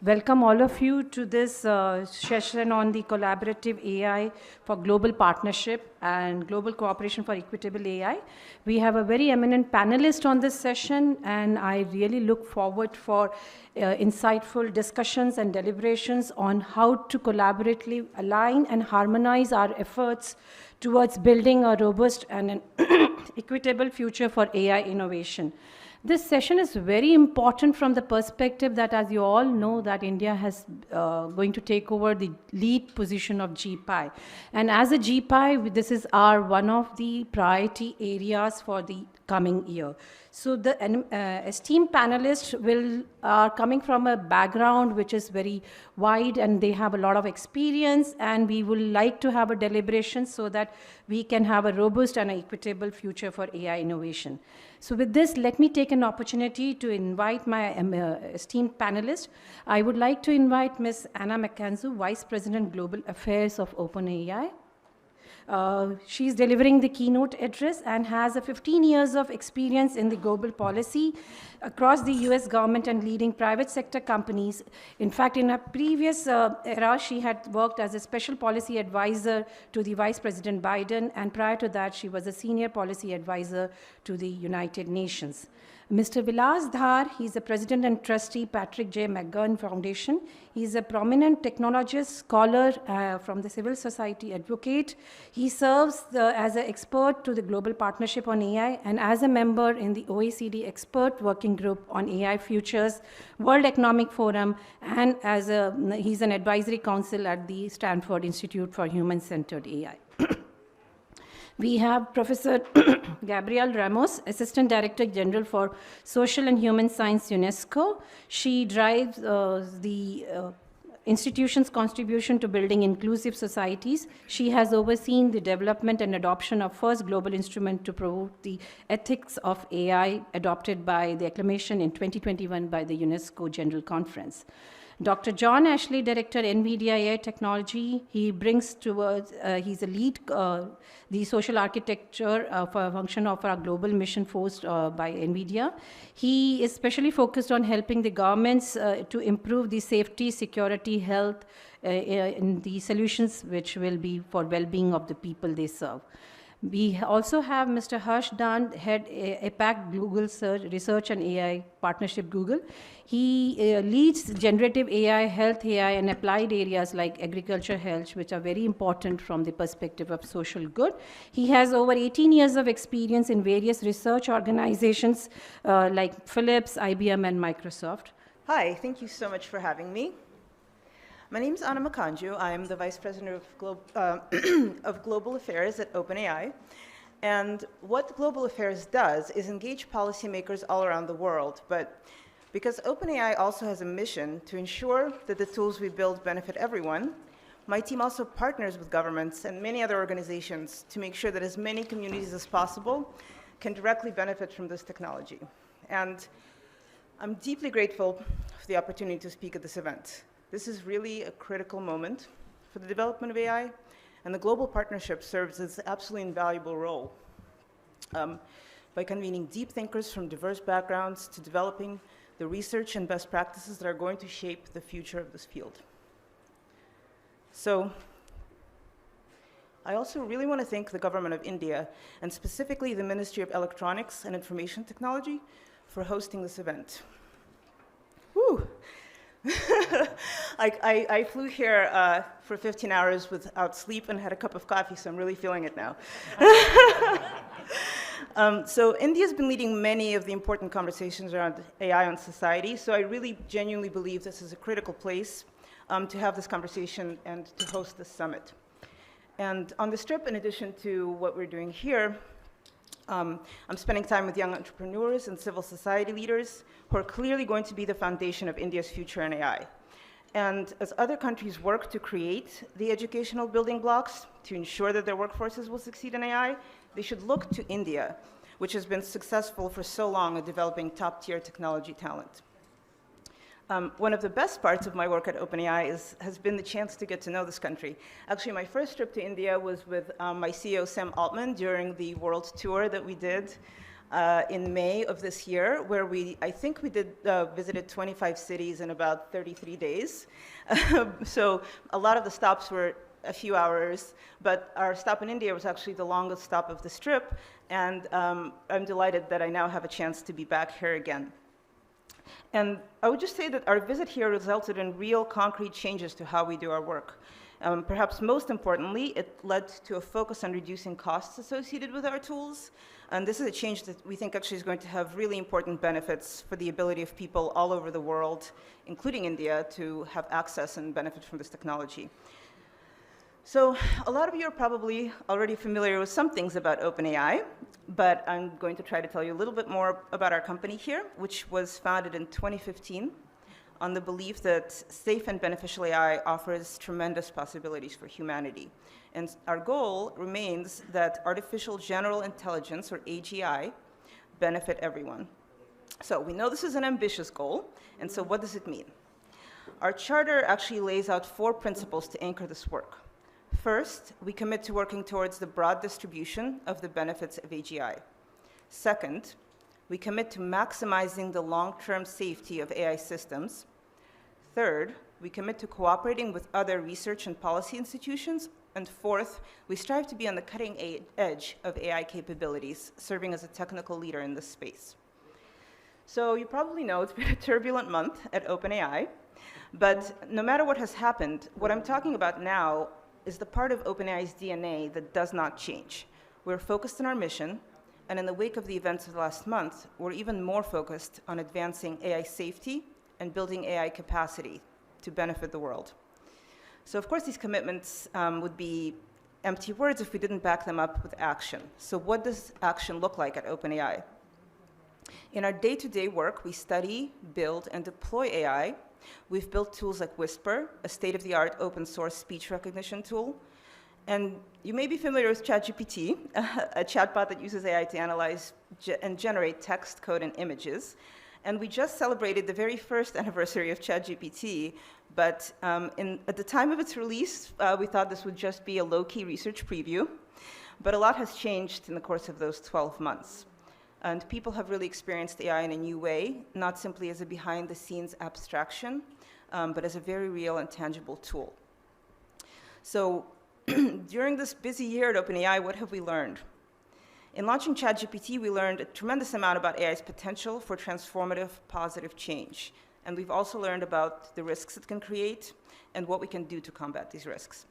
welcome all of you to this session on the collaborative AI for global partnership and global cooperation for equitable AI. We have a very eminent panelist on this session, and I really look forward for insightful discussions and deliberations on how to collaboratively align and harmonize our efforts towards building a robust and an equitable future for AI innovation. This session is very important from the perspective that, as you all know, that India has going to take over the lead position of GPAI. And as a GPAI, this is one of the priority areas for the coming year. So the esteemed panelists are coming from a background which is very wide, and they have a lot of experience, and we would like to have a deliberation so that we can have a robust and equitable future for AI innovation. So with this, let me take an opportunity to invite my esteemed panelists. I would like to invite Ms. Anna McKenzie, Vice President Global Affairs of OpenAI. She's delivering the keynote address and has 15 years of experience in the global policy across the US government and leading private sector companies. In fact, in her previous era, she had worked as a special policy advisor to the Vice President Biden, and prior to that, she was a senior policy advisor to the United Nations. Mr. Vilas Dhar, he's the president and trustee, Patrick J. McGurn Foundation. He's a prominent technologist, scholar from the civil society advocate. He serves as an expert to the Global Partnership on AI and as a member in the OECD Expert Working Group on AI Futures, World Economic Forum, and he's an advisory council at the Stanford Institute for Human-Centered AI. We have Professor Gabrielle Ramos, Assistant Director General for Social and Human Science, UNESCO. She drives the institution's contribution to building inclusive societies. She has overseen the development and adoption of first global instrument to promote the ethics of AI, adopted by the acclamation in 2021 by the UNESCO General Conference. Dr. John Ashley, Director, NVIDIA AI Technology, he brings towards, he's a lead, the social architecture for a function of our global mission forced by NVIDIA. He is specially focused on helping the governments to improve the safety, security, health, in the solutions which will be for well-being of the people they serve. We also have Mr. Harsh Dand, Head APAC Google Research and AI Partnership Google. He leads generative AI, health AI, and applied areas like agriculture health, which are very important from the perspective of social good. He has over 18 years of experience in various research organizations like Philips, IBM, and Microsoft. Hi, thank you so much for having me. My name is Anna McKenzie. I am the Vice President of Global Affairs at OpenAI. And what Global Affairs does is engage policymakers all around the world. But because OpenAI also has a mission to ensure that the tools we build benefit everyone, my team also partners with governments and many other organizations to make sure that as many communities as possible can directly benefit from this technology. And I'm deeply grateful for the opportunity to speak at this event. This is really a critical moment for the development of AI, and the global partnership serves as an absolutely invaluable role by convening deep thinkers from diverse backgrounds to developing the research and best practices that are going to shape the future of this field. So I also really want to thank the government of India, and specifically the Ministry of Electronics and Information Technology, for hosting this event. Whew. I flew here for 15 hours without sleep and had a cup of coffee, so I'm really feeling it now. So India's been leading many of the important conversations around AI on society, so I really genuinely believe this is a critical place to have this conversation and to host this summit. And on this trip, in addition to what we're doing here, I'm spending time with young entrepreneurs and civil society leaders who are clearly going to be the foundation of India's future in AI. And as other countries work to create the educational building blocks to ensure that their workforces will succeed in AI, they should look to India, which has been successful for so long at developing top-tier technology talent. One of the best parts of my work at OpenAI has been the chance to get to know this country. Actually, my first trip to India was with my CEO, Sam Altman, during the world tour that we did in May of this year, where I think we visited 25 cities in about 33 days. So a lot of the stops were a few hours, but our stop in India was actually the longest stop of this trip, and I'm delighted that I now have a chance to be back here again. And I would just say that our visit here resulted in real concrete changes to how we do our work. Perhaps most importantly, it led to a focus on reducing costs associated with our tools. And this is a change that we think actually is going to have really important benefits for the ability of people all over the world, including India, to have access and benefit from this technology. So a lot of you are probably already familiar with some things about OpenAI, but I'm going to try to tell you a little bit more about our company here, which was founded in 2015 on the belief that safe and beneficial AI offers tremendous possibilities for humanity. And our goal remains that artificial general intelligence, or AGI, benefit everyone. So we know this is an ambitious goal, and so what does it mean? Our charter actually lays out 4 principles to anchor this work. First, we commit to working towards the broad distribution of the benefits of AGI. Second, we commit to maximizing the long-term safety of AI systems. Third, we commit to cooperating with other research and policy institutions. And fourth, we strive to be on the cutting edge of AI capabilities, serving as a technical leader in this space. So you probably know it's been a turbulent month at OpenAI, but no matter what has happened, what I'm talking about now is the part of OpenAI's DNA that does not change. We're focused on our mission, and in the wake of the events of the last month, we're even more focused on advancing AI safety and building AI capacity to benefit the world. So of course these commitments would be empty words if we didn't back them up with action. So what does action look like at OpenAI? In our day-to-day work, we study, build, and deploy AI. We've built tools like Whisper, a state-of-the-art open-source speech recognition tool. And you may be familiar with ChatGPT, a chatbot that uses AI to analyze and generate text, code, and images. And we just celebrated the very first anniversary of ChatGPT, but at the time of its release, we thought this would just be a low-key research preview. But a lot has changed in the course of those 12 months. And people have really experienced AI in a new way, not simply as a behind-the-scenes abstraction, but as a very real and tangible tool. So during this busy year at OpenAI, what have we learned? In launching ChatGPT, we learned a tremendous amount about AI's potential for transformative, positive change. And we've also learned about the risks it can create and what we can do to combat these risks.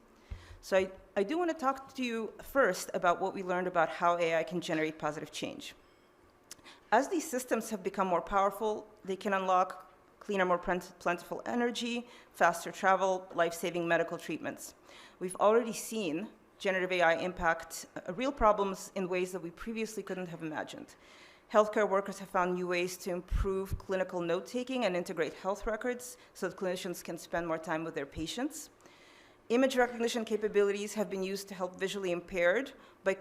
So I do want to talk to you first about what we learned about how AI can generate positive change. As these systems have become more powerful, they can unlock cleaner, more plentiful energy, faster travel, life-saving medical treatments. We've already seen generative AI impact real problems in ways that we previously couldn't have imagined. Healthcare workers have found new ways to improve clinical note-taking and integrate health records so that clinicians can spend more time with their patients. Image recognition capabilities have been used to help the visually impaired by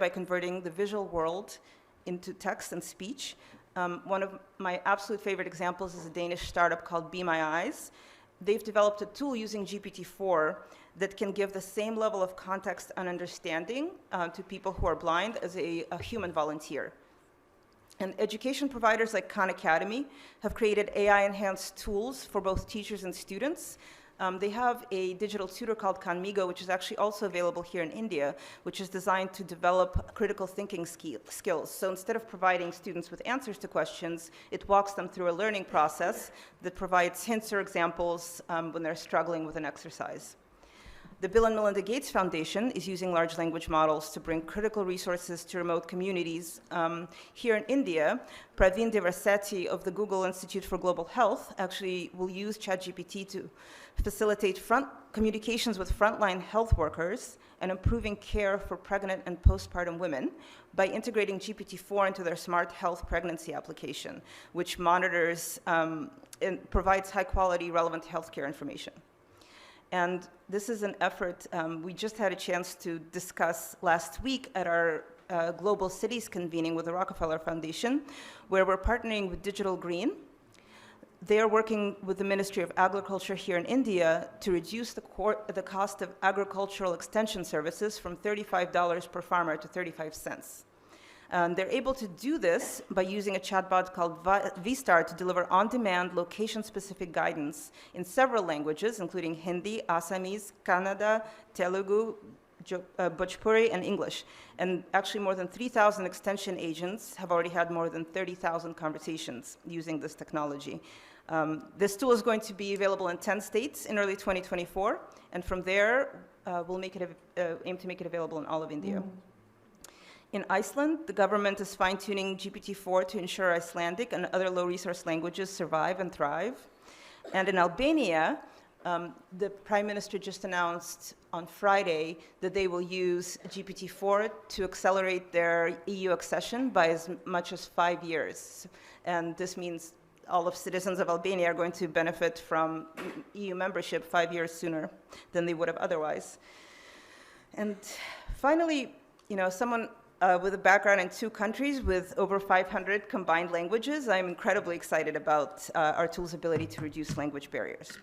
converting the visual world into text and speech. One of my absolute favorite examples is a Danish startup called Be My Eyes. They've developed a tool using GPT-4 that can give the same level of context and understanding to people who are blind as a human volunteer. And education providers like Khan Academy have created AI-enhanced tools for both teachers and students. They have a digital tutor called Khanmigo, which is actually also available here in India, which is designed to develop critical thinking skills. So instead of providing students with answers to questions, it walks them through a learning process that provides hints or examples when they're struggling with an exercise. The Bill and Melinda Gates Foundation is using large language models to bring critical resources to remote communities. Here in India, Praveen Devarsetti of the Google Institute for Global Health actually will use ChatGPT to facilitate communications with frontline health workers and improving care for pregnant and postpartum women by integrating GPT-4 into their smart health pregnancy application, which monitors and provides high-quality, relevant healthcare information. And this is an effort we just had a chance to discuss last week at our Global Cities convening with the Rockefeller Foundation, where we're partnering with Digital Green. They are working with the Ministry of Agriculture here in India to reduce the cost of agricultural extension services from $35 per farmer to 35 cents. They're able to do this by using a chatbot called VStar to deliver on-demand, location-specific guidance in several languages, including Hindi, Assamese, Kannada, Telugu, Bhojpuri, and English. And actually, more than 3,000 extension agents have already had more than 30,000 conversations using this technology. This tool is going to be available in 10 states in early 2024, and from there, we'll aim to make it available in all of India. In Iceland, the government is fine-tuning GPT-4 to ensure Icelandic and other low-resource languages survive and thrive. And in Albania, the Prime Minister just announced on Friday that they will use GPT-4 to accelerate their EU accession by as much as 5 years. And this means all of citizens of Albania are going to benefit from EU membership 5 years sooner than they would have otherwise. And finally, someone with a background in 2 countries with over 500 combined languages, I'm incredibly excited about our tool's ability to reduce language barriers.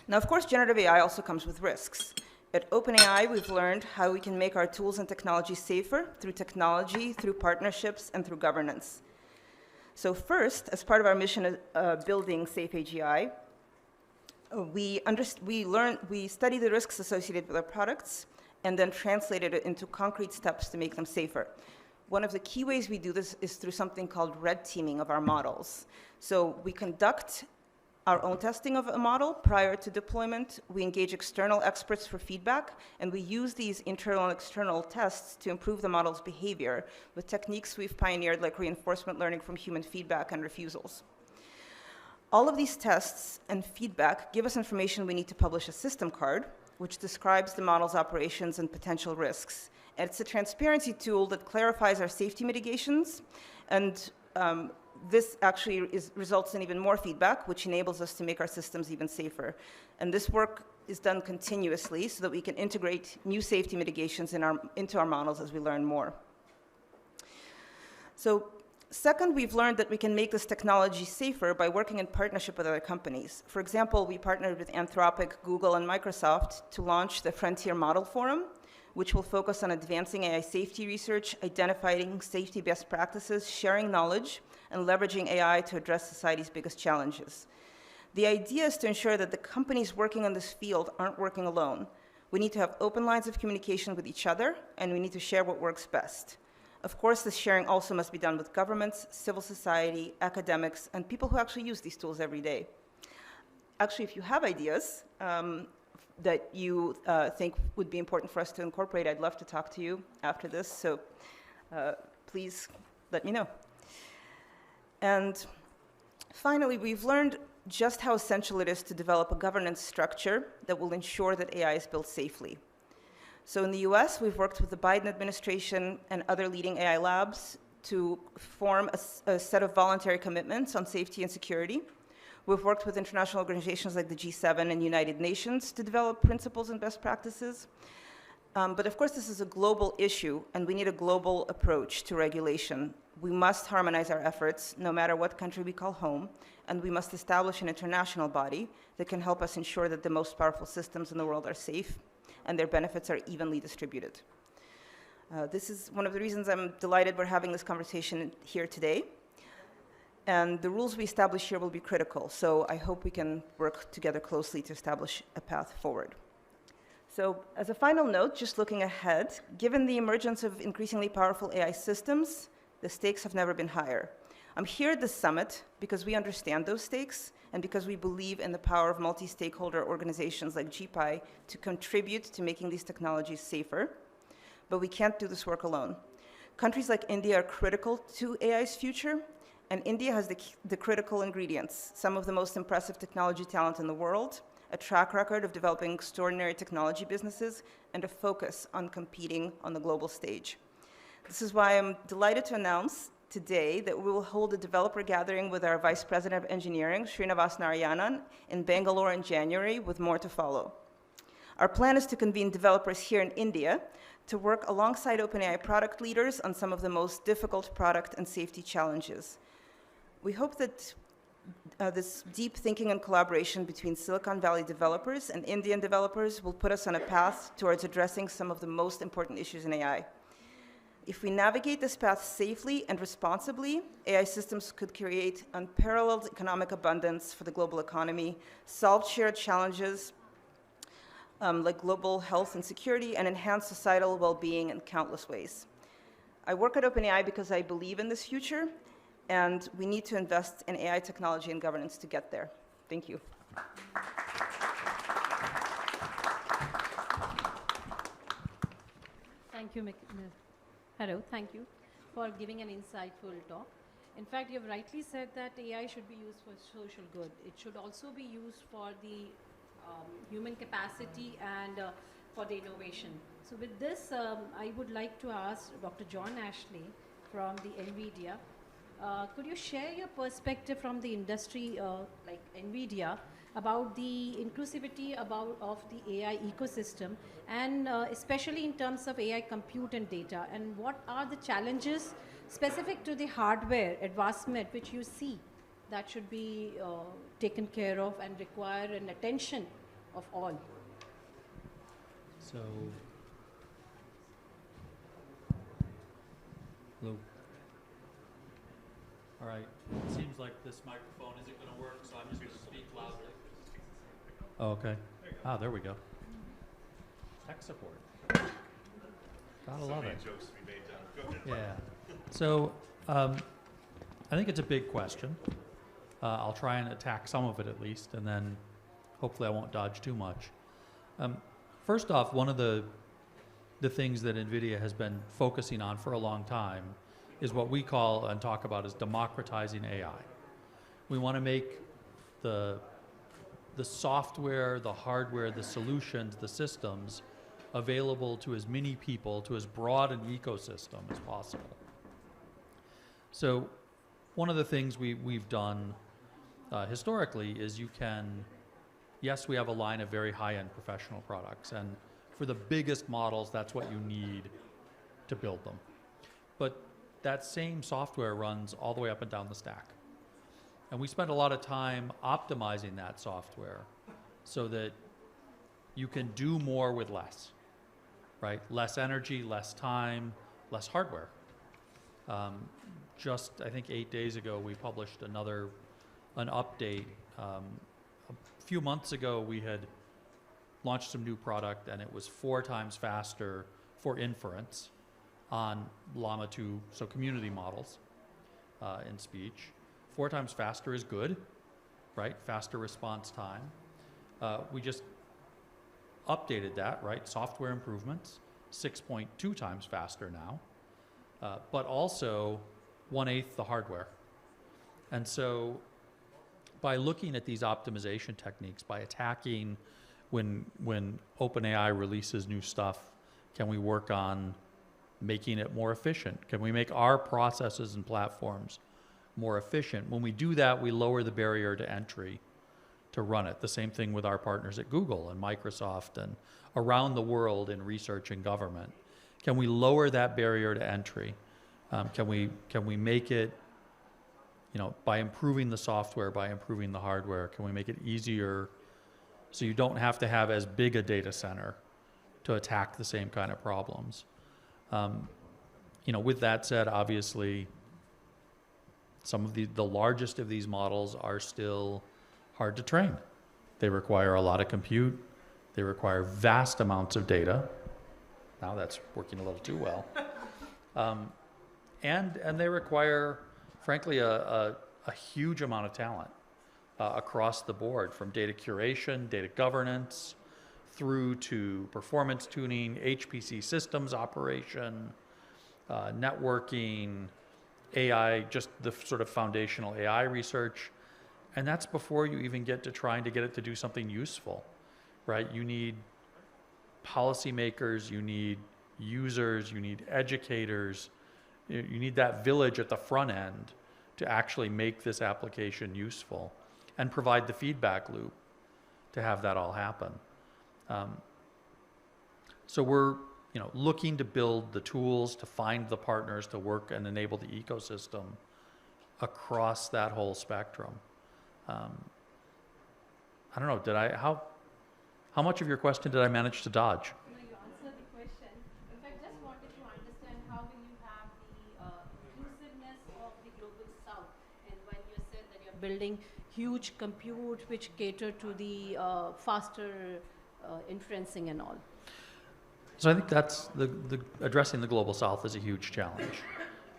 Now, of course, generative AI also comes with risks. At OpenAI, we've learned how we can make our tools and technology safer through technology, through partnerships, and through governance. So first, as part of our mission of building Safe AGI, we study the risks associated with our products and then translated it into concrete steps to make them safer. One of the key ways we do this is through something called red teaming of our models. So we conduct our own testing of a model prior to deployment. We engage external experts for feedback, and we use these internal and external tests to improve the model's behavior with techniques we've pioneered like reinforcement learning from human feedback and refusals. All of these tests and feedback give us information we need to publish a system card, which describes the model's operations and potential risks. And it's a transparency tool that clarifies our safety mitigations, and this actually results in even more feedback, which enables us to make our systems even safer. And this work is done continuously so that we can integrate new safety mitigations into our models as we learn more. So second, we've learned that we can make this technology safer by working in partnership with other companies. For example, we partnered with Anthropic, Google, and Microsoft to launch the Frontier Model Forum, which will focus on advancing AI safety research, identifying safety best practices, sharing knowledge, and leveraging AI to address society's biggest challenges. The idea is to ensure that the companies working on this field aren't working alone. We need to have open lines of communication with each other, and we need to share what works best. Of course, this sharing also must be done with governments, civil society, academics, and people who actually use these tools every day. Actually, if you have ideas that you think would be important for us to incorporate, I'd love to talk to you after this, so please let me know. And finally, we've learned just how essential it is to develop a governance structure that will ensure that AI is built safely. So in the US, we've worked with the Biden administration and other leading AI labs to form a set of voluntary commitments on safety and security. We've worked with international organizations like the G7 and United Nations to develop principles and best practices. But of course, this is a global issue, and we need a global approach to regulation. We must harmonize our efforts, no matter what country we call home, and we must establish an international body that can help us ensure that the most powerful systems in the world are safe and their benefits are evenly distributed. This is one of the reasons I'm delighted we're having this conversation here today. And the rules we establish here will be critical, so I hope we can work together closely to establish a path forward. So as a final note, just looking ahead, given the emergence of increasingly powerful AI systems, the stakes have never been higher. I'm here at this summit because we understand those stakes and because we believe in the power of multi-stakeholder organizations like GPAI to contribute to making these technologies safer, but we can't do this work alone. Countries like India are critical to AI's future, and India has the critical ingredients, some of the most impressive technology talent in the world, a track record of developing extraordinary technology businesses, and a focus on competing on the global stage. This is why I'm delighted to announce today that we will hold a developer gathering with our Vice President of Engineering, Srinivas Narayanan, in Bangalore in January, with more to follow. Our plan is to convene developers here in India to work alongside OpenAI product leaders on some of the most difficult product and safety challenges. We hope that this deep thinking and collaboration between Silicon Valley developers and Indian developers will put us on a path towards addressing some of the most important issues in AI. If we navigate this path safely and responsibly, AI systems could create unparalleled economic abundance for the global economy, solve shared challenges like global health and security, and enhance societal well-being in countless ways. I work at OpenAI because I believe in this future, and we need to invest in AI technology and governance to get there. Thank you. Thank you, hello, thank you for giving an insightful talk. In fact, you've rightly said that AI should be used for social good. It should also be used for the human capacity and for the innovation. So with this, I would like to ask Dr. John Ashley from the NVIDIA. Could you share your perspective from the industry like NVIDIA about the inclusivity of the AI ecosystem, and especially in terms of AI compute and data, and what are the challenges specific to the hardware advancement which you see that should be taken care of and require an attention of all? So, hello. All right, it seems like this microphone isn't going to work, so I'm just going to speak loudly. Oh, okay. Ah, there we go. Tech support. Gotta love it. Jokes to be made down. Go ahead. Yeah. So, I think it's a big question. I'll try and attack some of it at least, and then hopefully I won't dodge too much. First off, one of the things that NVIDIA has been focusing on for a long time is what we call and talk about as democratizing AI. We want to make the software, the hardware, the solutions, the systems available to as many people, to as broad an ecosystem as possible. So one of the things we've done historically is yes, we have a line of very high-end professional products, and for the biggest models, that's what you need to build them. But that same software runs all the way up and down the stack. And we spend a lot of time optimizing that software so that you can do more with less, right? Less energy, less time, less hardware. Just, I think 8 days ago, we published an update. A few months ago, we had launched some new product, and it was 4 times faster for inference on Llama 2, so community models in speech. 4 times faster is good, right? Faster response time. We just updated that, right? Software improvements, 6.2 times faster now, but also 1/8 the hardware. And so by looking at these optimization techniques, by attacking when OpenAI releases new stuff, can we work on making it more efficient? Can we make our processes and platforms more efficient? When we do that, we lower the barrier to entry to run it. The same thing with our partners at Google and Microsoft and around the world in research and government. Can we lower that barrier to entry? Can we make it, by improving the software, by improving the hardware, can we make it easier so you don't have to have as big a data center to attack the same kind of problems? With that said, obviously, some of the largest of these models are still hard to train. They require a lot of compute. They require vast amounts of data. Now that's working a little too well. And they require, frankly, a huge amount of talent across the board, from data curation, data governance, through to performance tuning, HPC systems operation, networking, AI, just the sort of foundational AI research. And that's before you even get to trying to get it to do something useful, right? You need policymakers, you need users, you need educators, you need that village at the front end to actually make this application useful and provide the feedback loop to have that all happen. So we're looking to build the tools, to find the partners to work and enable the ecosystem across that whole spectrum. I don't know, how much of your question did I manage to dodge? No, you answered the question. In fact, just wanted to understand how will you building huge compute which cater to the faster inferencing and all. So I think that's addressing the Global South is a huge challenge.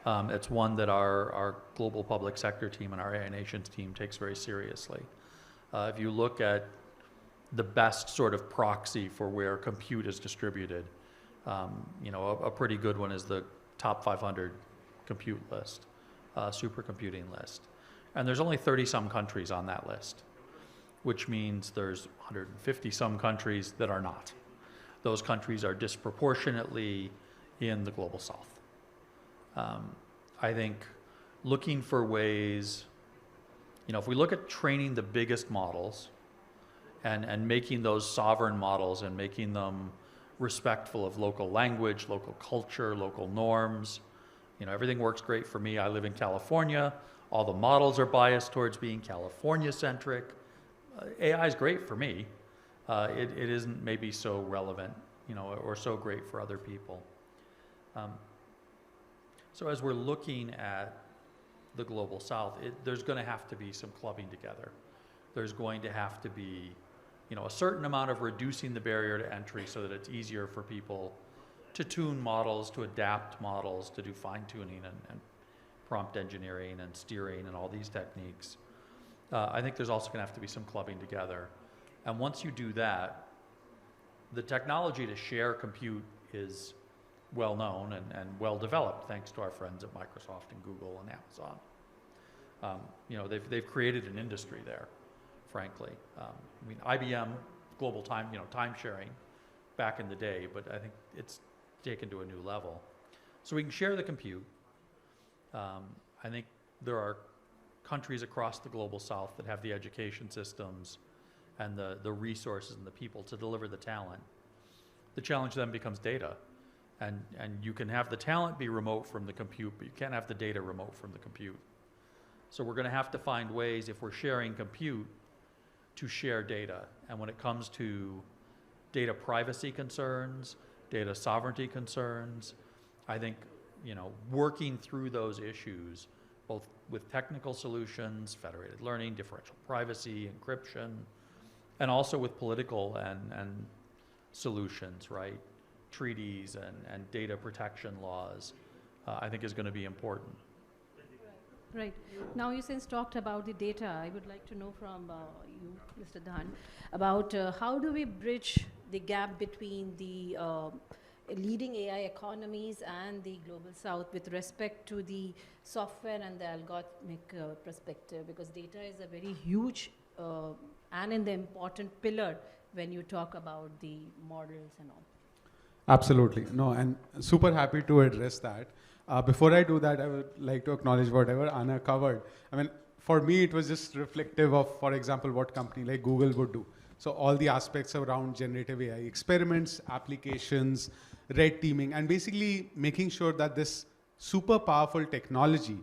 It's one that our global public sector team and our AI Nations team takes very seriously. If you look at the best sort of proxy for where compute is distributed, a pretty good one is the top 500 compute list, supercomputing list. And there's only 30-some countries on that list, which means there's 150-some countries that are not. Those countries are disproportionately in the Global South. I think looking for ways, if we look at training the biggest models and making those sovereign models and making them respectful of local language, local culture, local norms, everything works great for me. I live in California. All the models are biased towards being California-centric. AI is great for me. It isn't maybe so relevant, or so great for other people. So as we're looking at the Global South, there's going to have to be some clubbing together. There's going to have to be, a certain amount of reducing the barrier to entry so that it's easier for people to tune models, to adapt models, to do fine-tuning and prompt engineering and steering and all these techniques. I think there's also going to have to be some clubbing together. And once you do that, the technology to share compute is well known and well developed, thanks to our friends at Microsoft and Google and Amazon. They've created an industry there, frankly. IBM, global time sharing back in the day, but I think it's taken to a new level. So we can share the compute. I think there are countries across the Global South that have the education systems and the resources and the people to deliver the talent. The challenge then becomes data. And you can have the talent be remote from the compute, but you can't have the data remote from the compute. So we're going to have to find ways, if we're sharing compute, to share data. And when it comes to data privacy concerns, data sovereignty concerns, I think, working through those issues, both with technical solutions, federated learning, differential privacy, encryption, and also with political and solutions, right? Treaties and data protection laws, I think is going to be important. Right. Now you since talked about the data, I would like to know from you, Mr. Dhan, about how do we bridge the gap between the leading AI economies and the Global South with respect to the software and the algorithmic perspective, because data is a very huge and an important pillar when you talk about the models and all. Absolutely. No, and super happy to address that. Before I do that, I would like to acknowledge whatever Anna covered. For me, it was just reflective of, for example, what company like Google would do. So all the aspects around generative AI experiments, applications, red teaming, and basically making sure that this super powerful technology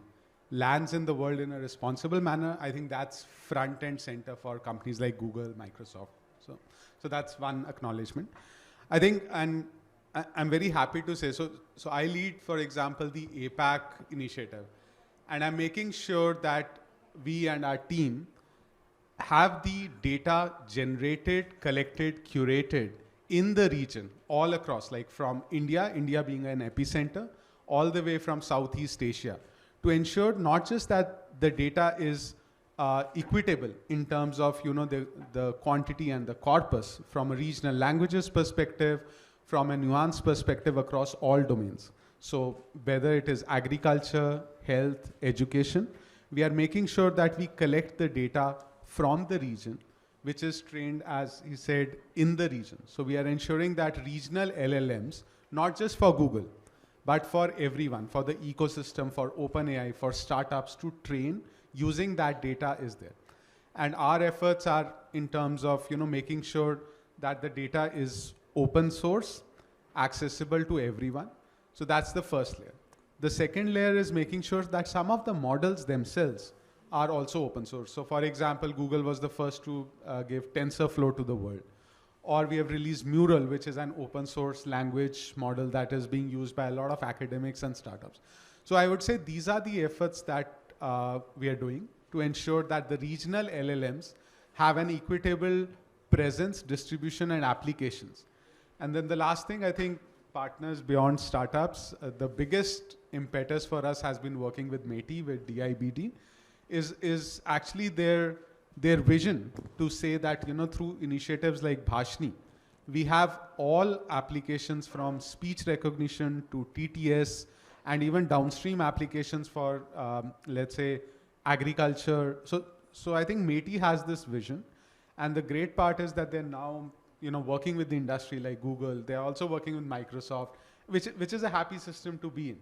lands in the world in a responsible manner. I think that's front and center for companies like Google, Microsoft. So that's one acknowledgement. I think, and I'm very happy to say, so I lead, for example, the APAC initiative, and I'm making sure that we and our team have the data generated, collected, curated in the region, all across, like from India being an epicenter, all the way from Southeast Asia, to ensure not just that the data is equitable in terms of the quantity and the corpus from a regional languages perspective, from a nuanced perspective across all domains. So whether it is agriculture, health, education, we are making sure that we collect the data from the region, which is trained, as he said, in the region. So we are ensuring that regional LLMs, not just for Google, but for everyone, for the ecosystem, for OpenAI, for startups to train, using that data is there. And our efforts are in terms of making sure that the data is open source, accessible to everyone. So that's the first layer. The second layer is making sure that some of the models themselves are also open source. So for example, Google was the first to give TensorFlow to the world. Or we have released Mural, which is an open source language model that is being used by a lot of academics and startups. So I would say these are the efforts that we are doing. to ensure that the regional LLMs have an equitable presence, distribution, and applications. And then the last thing, I think partners beyond startups, the biggest impetus for us has been working with METI, with DIBD, is actually their vision to say that, through initiatives like Bhashni, we have all applications from speech recognition to TTS and even downstream applications for, let's say, agriculture. So I think METI has this vision. And the great part is that they're now, working with the industry like Google. They're also working with Microsoft, which is a happy system to be in,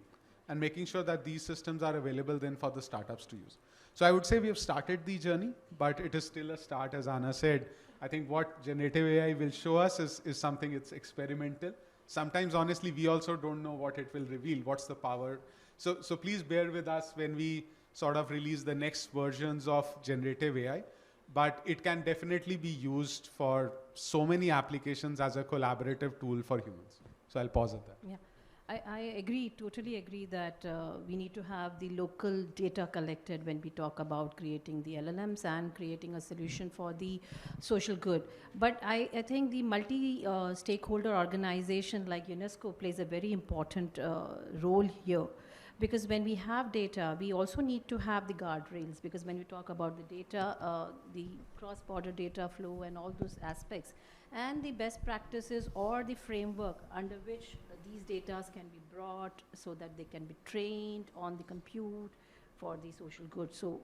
and making sure that these systems are available then for the startups to use. So I would say we have started the journey, but it is still a start, as Anna said. I think what generative AI will show us is something it's experimental. Sometimes, honestly, we also don't know what it will reveal, what's the power. So please bear with us when we sort of release the next versions of generative AI. But it can definitely be used for so many applications as a collaborative tool for humans. So I'll pause at that. Yeah. I agree, totally agree that we need to have the local data collected when we talk about creating the LLMs and creating a solution for the social good. But I think the multi-stakeholder organization like UNESCO plays a very important role here. Because when we have data, we also need to have the guardrails, because when we talk about the data, the cross-border data flow and all those aspects, and the best practices or the framework under which these data can be brought so that they can be trained on the compute for the social good. So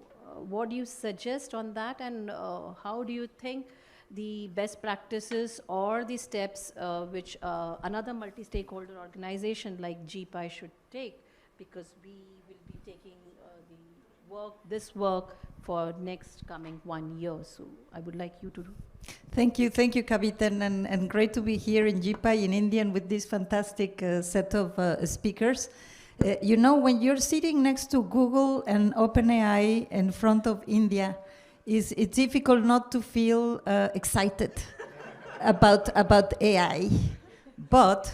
what do you suggest on that, and how do you think the best practices or the steps which another multi-stakeholder organization like GPAI should take, because we will be taking this work for next coming 1 year. So I would like you to do. Thank you, Kavita, and great to be here in GPAI in India and with this fantastic set of speakers. When you're sitting next to Google and OpenAI in front of India, it's difficult not to feel excited about AI. But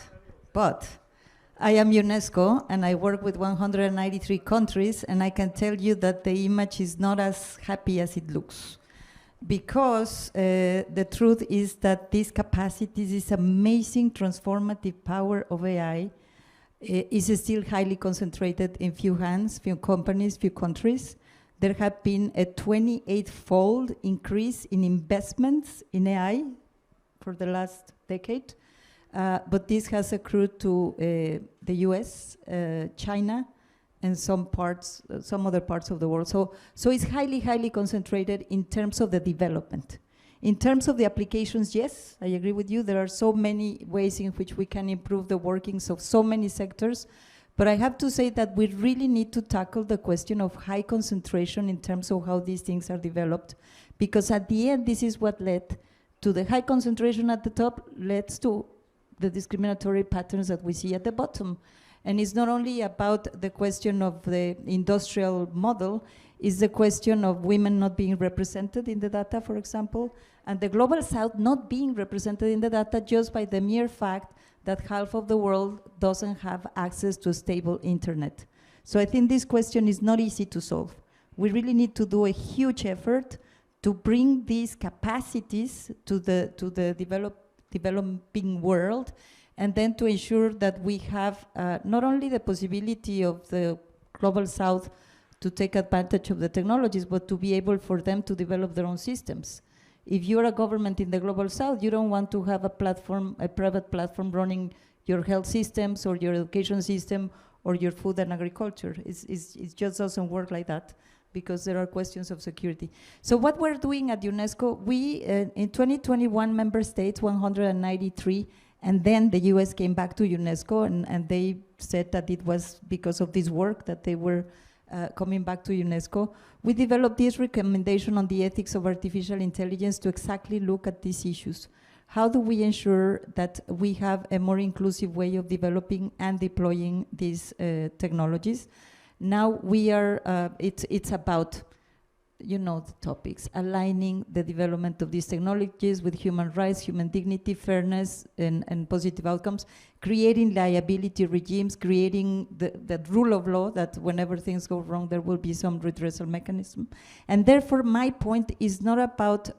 I am UNESCO and I work with 193 countries, and I can tell you that the image is not as happy as it looks. Because the truth is that these capacities, this amazing transformative power of AI is still highly concentrated in few hands, few companies, few countries. There have been a 28-fold increase in investments in AI for the last decade. But this has accrued to the US, China, and some other parts of the world. So it's highly concentrated in terms of the development. In terms of the applications, yes, I agree with you. There are so many ways in which we can improve the workings of so many sectors. But I have to say that we really need to tackle the question of high concentration in terms of how these things are developed. Because at the end, this is what led to the high concentration at the top, leads to the discriminatory patterns that we see at the bottom. And it's not only about the question of the industrial model, it's the question of women not being represented in the data, for example, and the Global South not being represented in the data just by the mere fact that half of the world doesn't have access to a stable internet. So I think this question is not easy to solve. We really need to do a huge effort to bring these capacities to the developing world, and then to ensure that we have not only the possibility of the Global South to take advantage of the technologies, but to be able for them to develop their own systems. If you're a government in the Global South, you don't want to have a private platform running your health systems or your education system or your food and agriculture. It just doesn't work like that, because there are questions of security. So what we're doing at UNESCO, we, in 2021 member states, 193, and then the US came back to UNESCO, and they said that it was because of this work that they were coming back to UNESCO. We developed this recommendation on the ethics of artificial intelligence to exactly look at these issues. How do we ensure that we have a more inclusive way of developing and deploying these technologies? Now we are, it's about you know the topics, aligning the development of these technologies with human rights, human dignity, fairness, and positive outcomes, creating liability regimes, creating the rule of law that whenever things go wrong, there will be some redressal mechanism. And therefore, my point is not about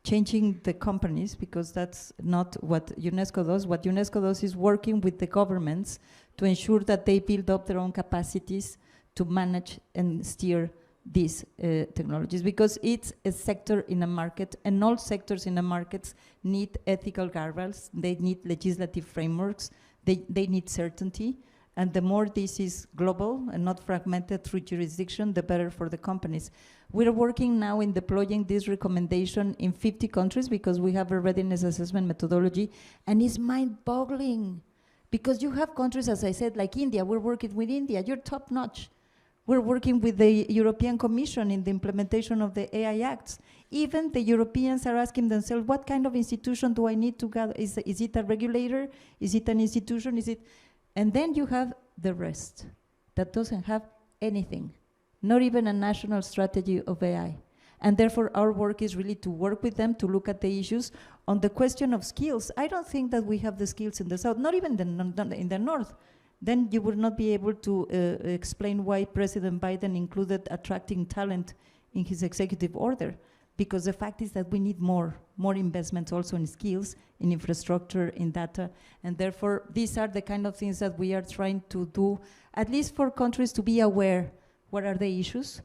changing the companies, because that's not what UNESCO does. What UNESCO does is working with the governments to ensure that they build up their own capacities to manage and steer these technologies, because it's a sector in a market, and all sectors in a market need ethical guardrails, they need legislative frameworks, they need certainty, and the more this is global and not fragmented through jurisdiction, the better for the companies. We're working now in deploying this recommendation in 50 countries because we have a readiness assessment methodology, and it's mind-boggling, because you have countries, as I said, like India. We're working with India, you're top-notch. We're working with the European Commission in the implementation of the AI Acts. Even the Europeans are asking themselves, what kind of institution do I need to gather? Is it a regulator? Is it an institution? Is it? And then you have the rest that doesn't have anything, not even a national strategy of AI. And therefore, our work is really to work with them to look at the issues. On the question of skills, I don't think that we have the skills in the South, not even in the North. Then you would not be able to explain why President Biden included attracting talent in his executive order, because the fact is that we need more investments also in skills, in infrastructure, in data, and therefore these are the kind of things that we are trying to do, at least for countries to be aware what are the issues,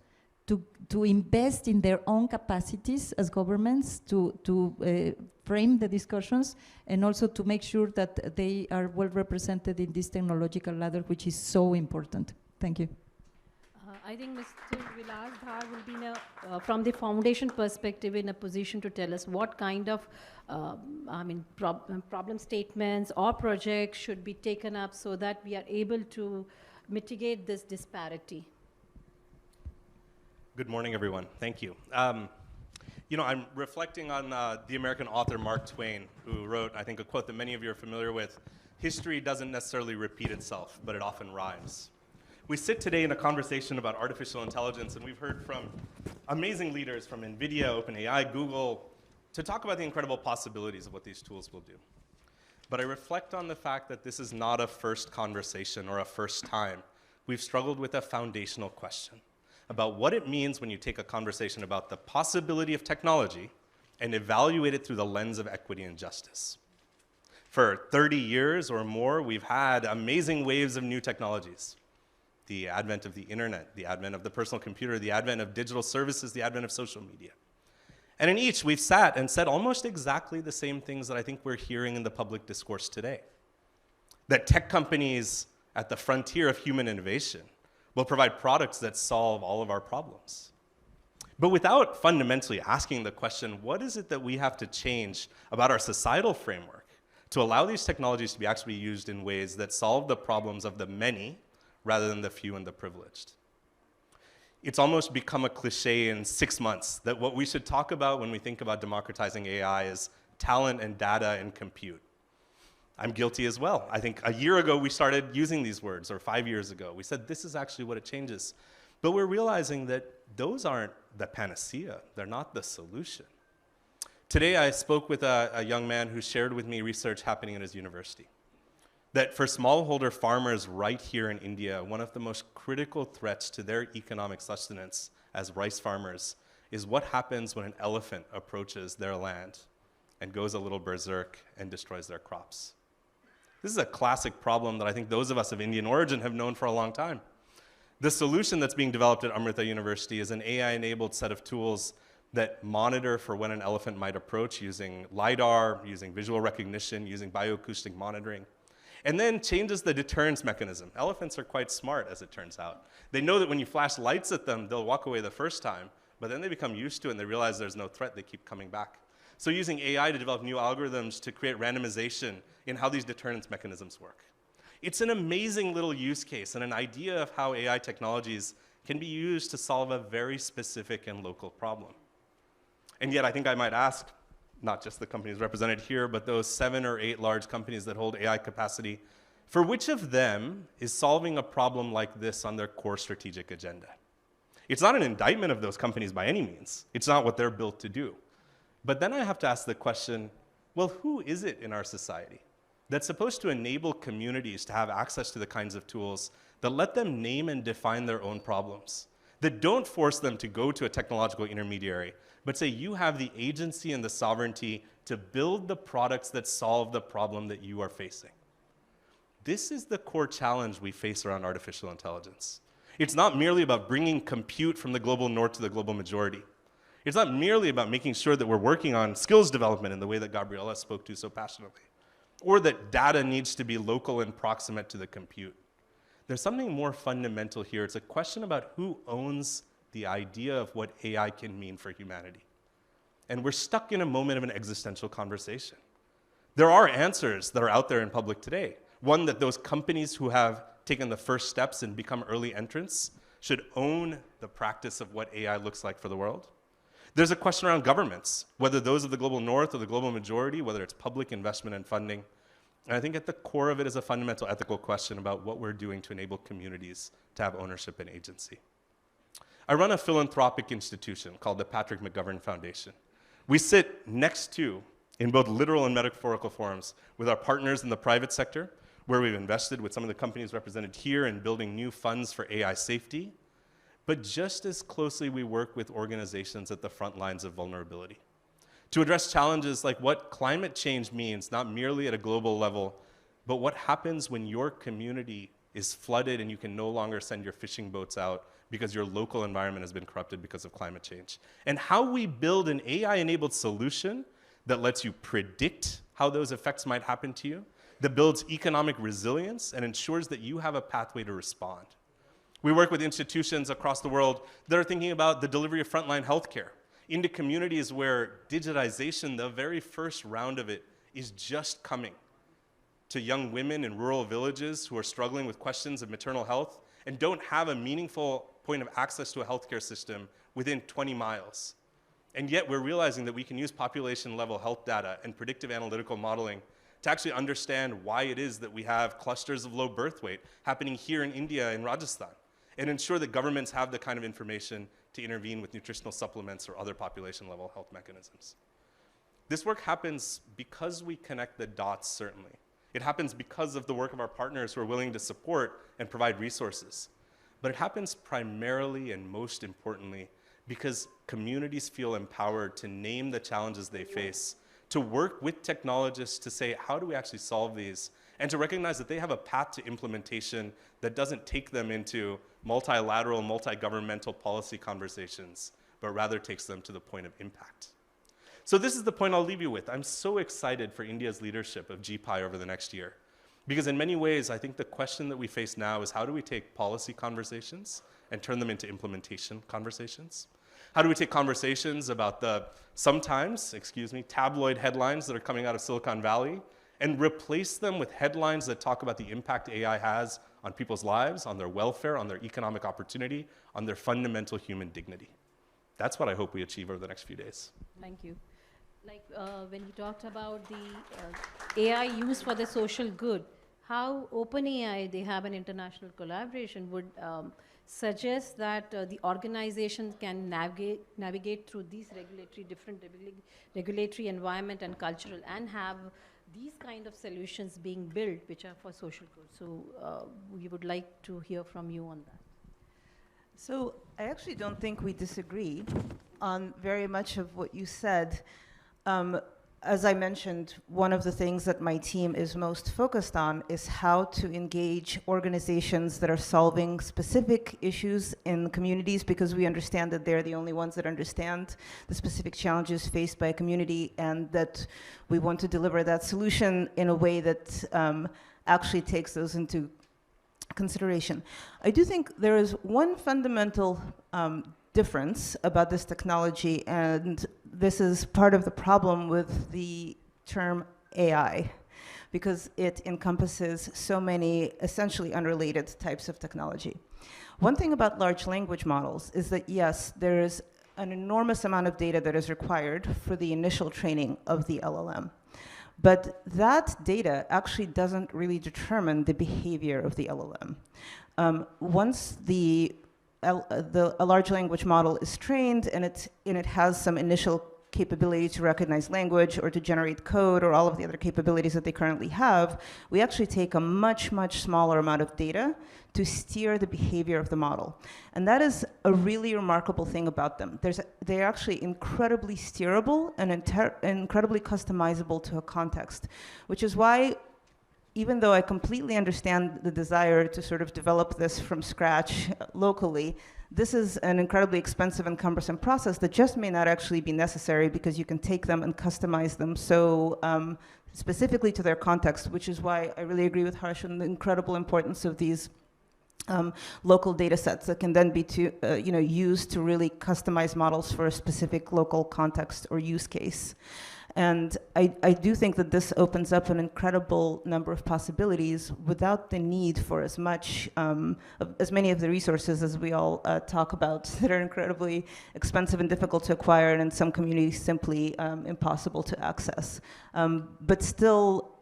to invest in their own capacities as governments, to frame the discussions, and also to make sure that they are well represented in this technological ladder, which is so important. Thank you. I think Mr. Vilas Dhar will be, from the foundation perspective, in a position to tell us what kind of problem statements or projects should be taken up so that we are able to mitigate this disparity. Good morning, everyone. Thank you. You know, I'm reflecting on the American author Mark Twain, who wrote, I think, a quote that many of you are familiar with: "History doesn't necessarily repeat itself, but it often rhymes." We sit today in a conversation about artificial intelligence, and we've heard from amazing leaders from NVIDIA, OpenAI, Google, to talk about the incredible possibilities of what these tools will do. But I reflect on the fact that this is not a first conversation or a first time. We've struggled with a foundational question about what it means when you take a conversation about the possibility of technology and evaluate it through the lens of equity and justice. For 30 years or more, we've had amazing waves of new technologies. The advent of the internet, the advent of the personal computer, the advent of digital services, the advent of social media. And in each, we've sat and said almost exactly the same things that I think we're hearing in the public discourse today. That tech companies at the frontier of human innovation will provide products that solve all of our problems. But without fundamentally asking the question, what is it that we have to change about our societal framework to allow these technologies to be actually used in ways that solve the problems of the many rather than the few and the privileged? It's almost become a cliche in 6 months that what we should talk about when we think about democratizing AI is talent and data and compute. I'm guilty as well. I think a year ago we started using these words, or 5 years ago. We said this is actually what it changes. But we're realizing that those aren't the panacea. They're not the solution. Today I spoke with a young man who shared with me research happening at his university. That for smallholder farmers right here in India, one of the most critical threats to their economic sustenance as rice farmers is what happens when an elephant approaches their land and goes a little berserk and destroys their crops. This is a classic problem that I think those of us of Indian origin have known for a long time. The solution that's being developed at Amrita University is an AI-enabled set of tools that monitor for when an elephant might approach using LiDAR, using visual recognition, using bioacoustic monitoring, and then changes the deterrence mechanism. Elephants are quite smart, as it turns out. They know that when you flash lights at them, they'll walk away the first time, but then they become used to it and they realize there's no threat, they keep coming back. So using AI to develop new algorithms to create randomization in how these deterrence mechanisms work. It's an amazing little use case and an idea of how AI technologies can be used to solve a very specific and local problem. And yet I think I might ask, not just the companies represented here, but those 7 or 8 large companies that hold AI capacity, for which of them is solving a problem like this on their core strategic agenda? It's not an indictment of those companies by any means. It's not what they're built to do. But then I have to ask the question, well, who is it in our society that's supposed to enable communities to have access to the kinds of tools that let them name and define their own problems, that don't force them to go to a technological intermediary, but say you have the agency and the sovereignty to build the products that solve the problem that you are facing? This is the core challenge we face around artificial intelligence. It's not merely about bringing compute from the global north to the global majority. It's not merely about making sure that we're working on skills development in the way that Gabriela spoke to so passionately, or that data needs to be local and proximate to the compute. There's something more fundamental here. It's a question about who owns the idea of what AI can mean for humanity. And we're stuck in a moment of an existential conversation. There are answers that are out there in public today. One, that those companies who have taken the first steps and become early entrants should own the practice of what AI looks like for the world. There's a question around governments, whether those of the global north or the global majority, whether it's public investment and funding. And I think at the core of it is a fundamental ethical question about what we're doing to enable communities to have ownership and agency. I run a philanthropic institution called the Patrick McGovern Foundation. We sit next to, in both literal and metaphorical forms, with our partners in the private sector, where we've invested with some of the companies represented here in building new funds for AI safety. But just as closely, we work with organizations at the front lines of vulnerability to address challenges like what climate change means, not merely at a global level, but what happens when your community is flooded and you can no longer send your fishing boats out because your local environment has been corrupted because of climate change. And how we build an AI-enabled solution that lets you predict how those effects might happen to you, that builds economic resilience and ensures that you have a pathway to respond. We work with institutions across the world that are thinking about the delivery of frontline healthcare into communities where digitization, the very first round of it, is just coming to young women in rural villages who are struggling with questions of maternal health and don't have a meaningful point of access to a healthcare system within 20 miles. And yet we're realizing that we can use population-level health data and predictive analytical modeling to actually understand why it is that we have clusters of low birth weight happening here in India and Rajasthan, and ensure that governments have the kind of information to intervene with nutritional supplements or other population-level health mechanisms. This work happens because we connect the dots, certainly. It happens because of the work of our partners who are willing to support and provide resources. But it happens primarily and most importantly because communities feel empowered to name the challenges they face, to work with technologists to say, how do we actually solve these? And to recognize that they have a path to implementation that doesn't take them into multilateral, multi-governmental policy conversations, but rather takes them to the point of impact. So this is the point I'll leave you with. I'm so excited for India's leadership of GPAI over the next year. Because in many ways, I think the question that we face now is how do we take policy conversations and turn them into implementation conversations? How do we take conversations about the sometimes, tabloid headlines that are coming out of Silicon Valley and replace them with headlines that talk about the impact AI has on people's lives, on their welfare, on their economic opportunity, on their fundamental human dignity? That's what I hope we achieve over the next few days. Thank you. Like when you talked about the AI used for the social good, how OpenAI, they have an international collaboration, would suggest that the organizations can navigate through these different regulatory environment and cultural, and have these kind of solutions being built which are for social good. So we would like to hear from you on that. So I actually don't think we disagree on very much of what you said. As I mentioned, one of the things that my team is most focused on is how to engage organizations that are solving specific issues in communities, because we understand that they're the only ones that understand the specific challenges faced by a community, and that we want to deliver that solution in a way that actually takes those into consideration. I do think there is one fundamental difference about this technology, and this is part of the problem with the term AI, because it encompasses so many essentially unrelated types of technology. One thing about large language models is that, yes, there is an enormous amount of data that is required for the initial training of the LLM. But that data actually doesn't really determine the behavior of the LLM. Once the a large language model is trained and it has some initial capability to recognize language or to generate code or all of the other capabilities that they currently have, we actually take a much, much smaller amount of data to steer the behavior of the model. And that is a really remarkable thing about them. They're actually incredibly steerable and incredibly customizable to a context, which is why, even though I completely understand the desire to sort of develop this from scratch locally, this is an incredibly expensive and cumbersome process that just may not actually be necessary, because you can take them and customize them so specifically to their context, which is why I really agree with Harsh on the incredible importance of these local data sets that can then be used to really customize models for a specific local context or use case. And I do think that this opens up an incredible number of possibilities without the need for as many of the resources as we all talk about that are incredibly expensive and difficult to acquire, and in some communities simply impossible to access. But still,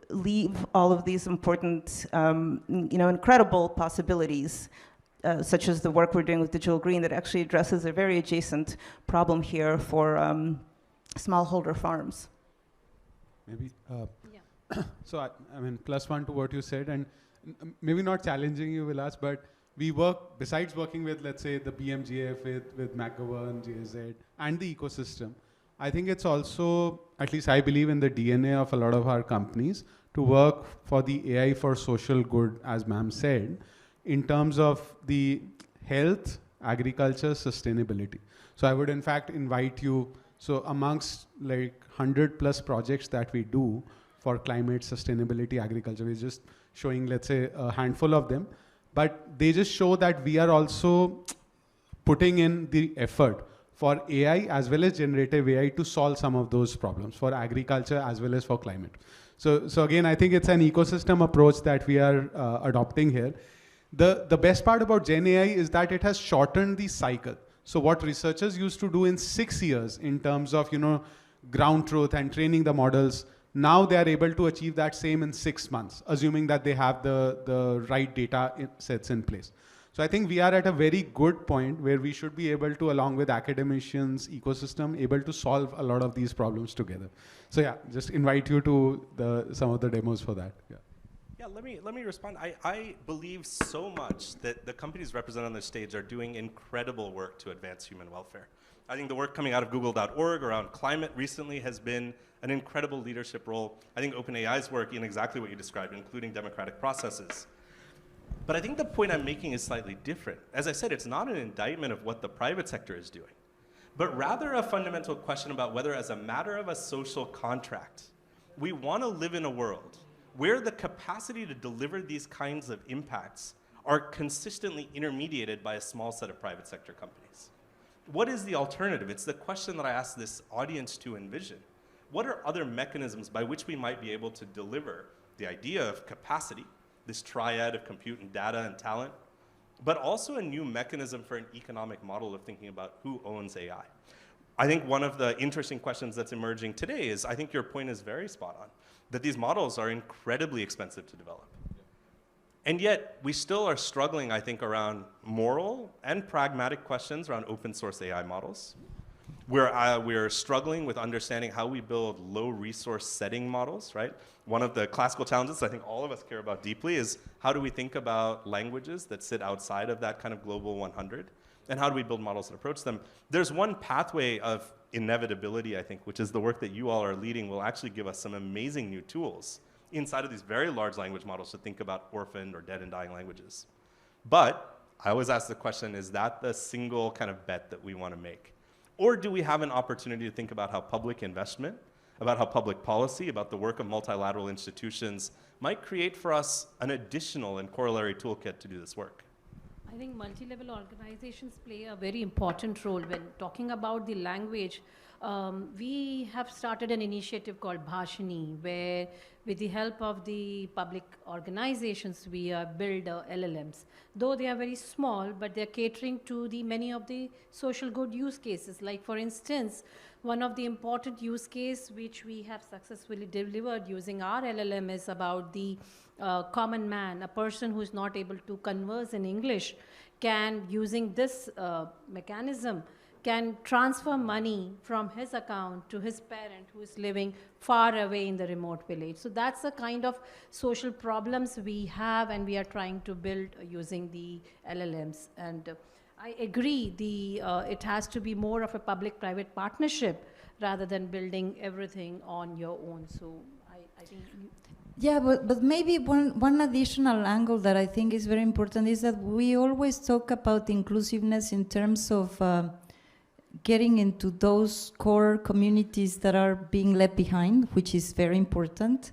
leave all of these important, incredible possibilities, such as the work we're doing with Digital Green that actually addresses a very adjacent problem here for smallholder farms. Maybe, so I mean, +1 to what you said, and maybe not challenging you, Vilas, but we work, besides working with, let's say, the BMGF, with McGovern, JZ, and the ecosystem, I think it's also, at least I believe in the DNA of a lot of our companies, to work for the AI for social good, as ma'am said, in terms of the health, agriculture, sustainability. So I would in fact invite you, so amongst like 100+ projects that we do for climate, sustainability, agriculture, we're just showing, let's say, a handful of them, but they just show that we are also putting in the effort for AI as well as generative AI to solve some of those problems for agriculture as well as for climate. So again, I think it's an ecosystem approach that we are adopting here. The best part about Gen AI is that it has shortened the cycle. So what researchers used to do in 6 years in terms of, ground truth and training the models, now they are able to achieve that same in 6 months, assuming that they have the right data sets in place. So I think we are at a very good point where we should be able to, along with academicians, ecosystem, able to solve a lot of these problems together. So yeah, just invite you to some of the demos for that. Yeah. Yeah, let me respond. I believe so much that the companies represented on this stage are doing incredible work to advance human welfare. I think the work coming out of google.org around climate recently has been an incredible leadership role. I think OpenAI's work in exactly what you described, including democratic processes. But I think the point I'm making is slightly different. As I said, it's not an indictment of what the private sector is doing, but rather a fundamental question about whether, as a matter of a social contract, we want to live in a world where the capacity to deliver these kinds of impacts are consistently intermediated by a small set of private sector companies. What is the alternative? It's the question that I ask this audience to envision. What are other mechanisms by which we might be able to deliver the idea of capacity, this triad of compute and data and talent, but also a new mechanism for an economic model of thinking about who owns AI? I think one of the interesting questions that's emerging today is, I think your point is very spot on, that these models are incredibly expensive to develop. And yet, we still are struggling, I think, around moral and pragmatic questions around open source AI models. We're struggling with understanding how we build low resource setting models, right? One of the classical challenges I think all of us care about deeply is, how do we think about languages that sit outside of that kind of global 100? And how do we build models that approach them? There's one pathway of inevitability, I think, which is the work that you all are leading, will actually give us some amazing new tools inside of these very large language models to think about orphaned or dead and dying languages. But I always ask the question, is that the single kind of bet that we want to make? Or do we have an opportunity to think about how public investment, about how public policy, about the work of multilateral institutions might create for us an additional and corollary toolkit to do this work? I think multi-level organizations play a very important role when talking about the language. We have started an initiative called Bhashini, where with the help of the public organizations, we build LLMs. Though they are very small, but they're catering to the many of the social good use cases. Like for instance, one of the important use case which we have successfully delivered using our LLM is about the common man, a person who is not able to converse in English, can, using this mechanism, can transfer money from his account to his parent who is living far away in the remote village. So that's the kind of social problems we have, and we are trying to build using the LLMs. And I agree, it has to be more of a public-private partnership rather than building everything on your own. So I think... Yeah, but maybe one additional angle that I think is very important is that we always talk about inclusiveness in terms of getting into those core communities that are being left behind, which is very important,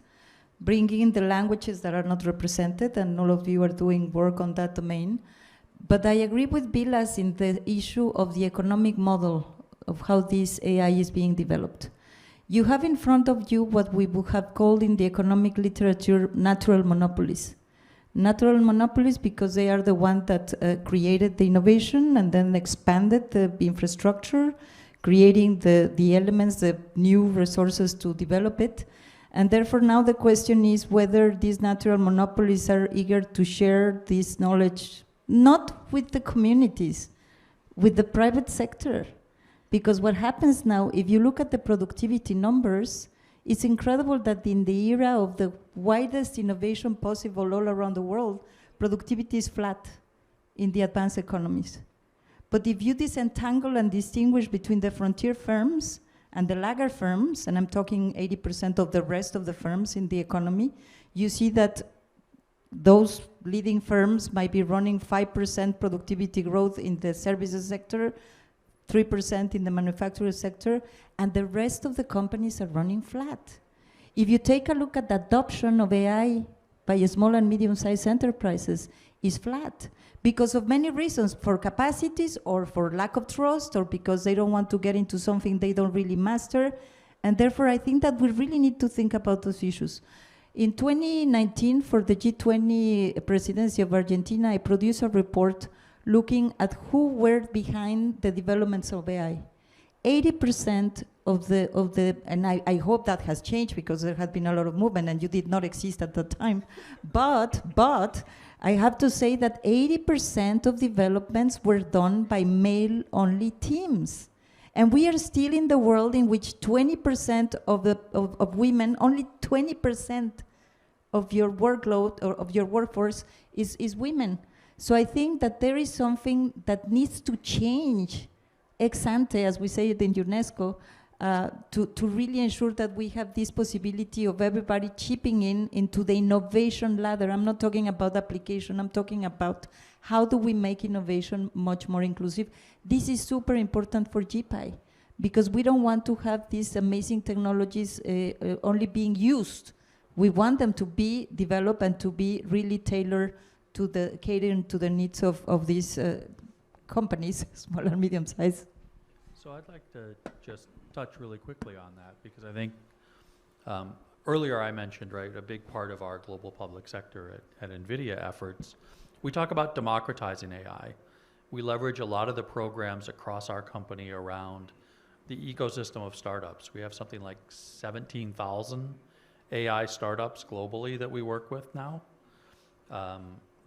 bringing in the languages that are not represented, and all of you are doing work on that domain. But I agree with Vilas in the issue of the economic model of how this AI is being developed. You have in front of you what we would have called in the economic literature natural monopolies. Natural monopolies because they are the one that created the innovation and then expanded the infrastructure, creating the elements, the new resources to develop it. And therefore now the question is whether these natural monopolies are eager to share this knowledge, not with the communities, with the private sector. Because what happens now, if you look at the productivity numbers, it's incredible that in the era of the widest innovation possible all around the world, productivity is flat in the advanced economies. But if you disentangle and distinguish between the frontier firms and the laggard firms, and I'm talking 80% of the rest of the firms in the economy, you see that those leading firms might be running 5% productivity growth in the services sector, 3% in the manufacturing sector, and the rest of the companies are running flat. If you take a look at the adoption of AI by small and medium-sized enterprises, is flat because of many reasons, for capacities or for lack of trust or because they don't want to get into something they don't really master. And therefore, I think that we really need to think about those issues. In 2019, for the G20 presidency of Argentina, I produced a report looking at who were behind the developments of AI. 80% of the, and I hope that has changed because there has been a lot of movement and you did not exist at that time, but I have to say that 80% of developments were done by male-only teams. And we are still in the world in which 20% of women, only 20% of your workload or of your workforce is women. So I think that there is something that needs to change ex ante, as we say it in UNESCO, to really ensure that we have this possibility of everybody chipping into the innovation ladder. I'm not talking about application, I'm talking about how do we make innovation much more inclusive. This is super important for GPAI because we don't want to have these amazing technologies only being used. We want them to be developed and to be really tailored to catering to the needs of these companies, small and medium size. So I'd like to just touch really quickly on that because I think earlier I mentioned, right, a big part of our global public sector at NVIDIA efforts, we talk about democratizing AI. We leverage a lot of the programs across our company around the ecosystem of startups. We have something like 17,000 AI startups globally that we work with now.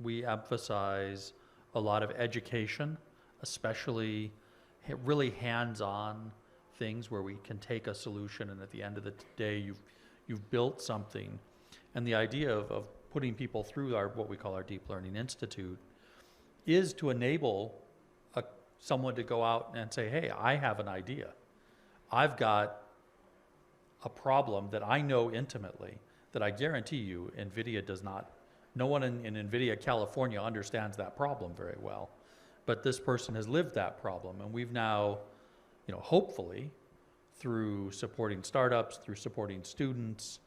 We emphasize a lot of education, especially really hands-on things where we can take a solution and at the end of the day you've built something. And the idea of putting people through what we call our Deep Learning Institute is to enable someone to go out and say, hey, I have an idea. I've got a problem that I know intimately that I guarantee you NVIDIA does not. No one in NVIDIA California understands that problem very well, but this person has lived that problem, and we've now, hopefully, through supporting startups, through supporting students,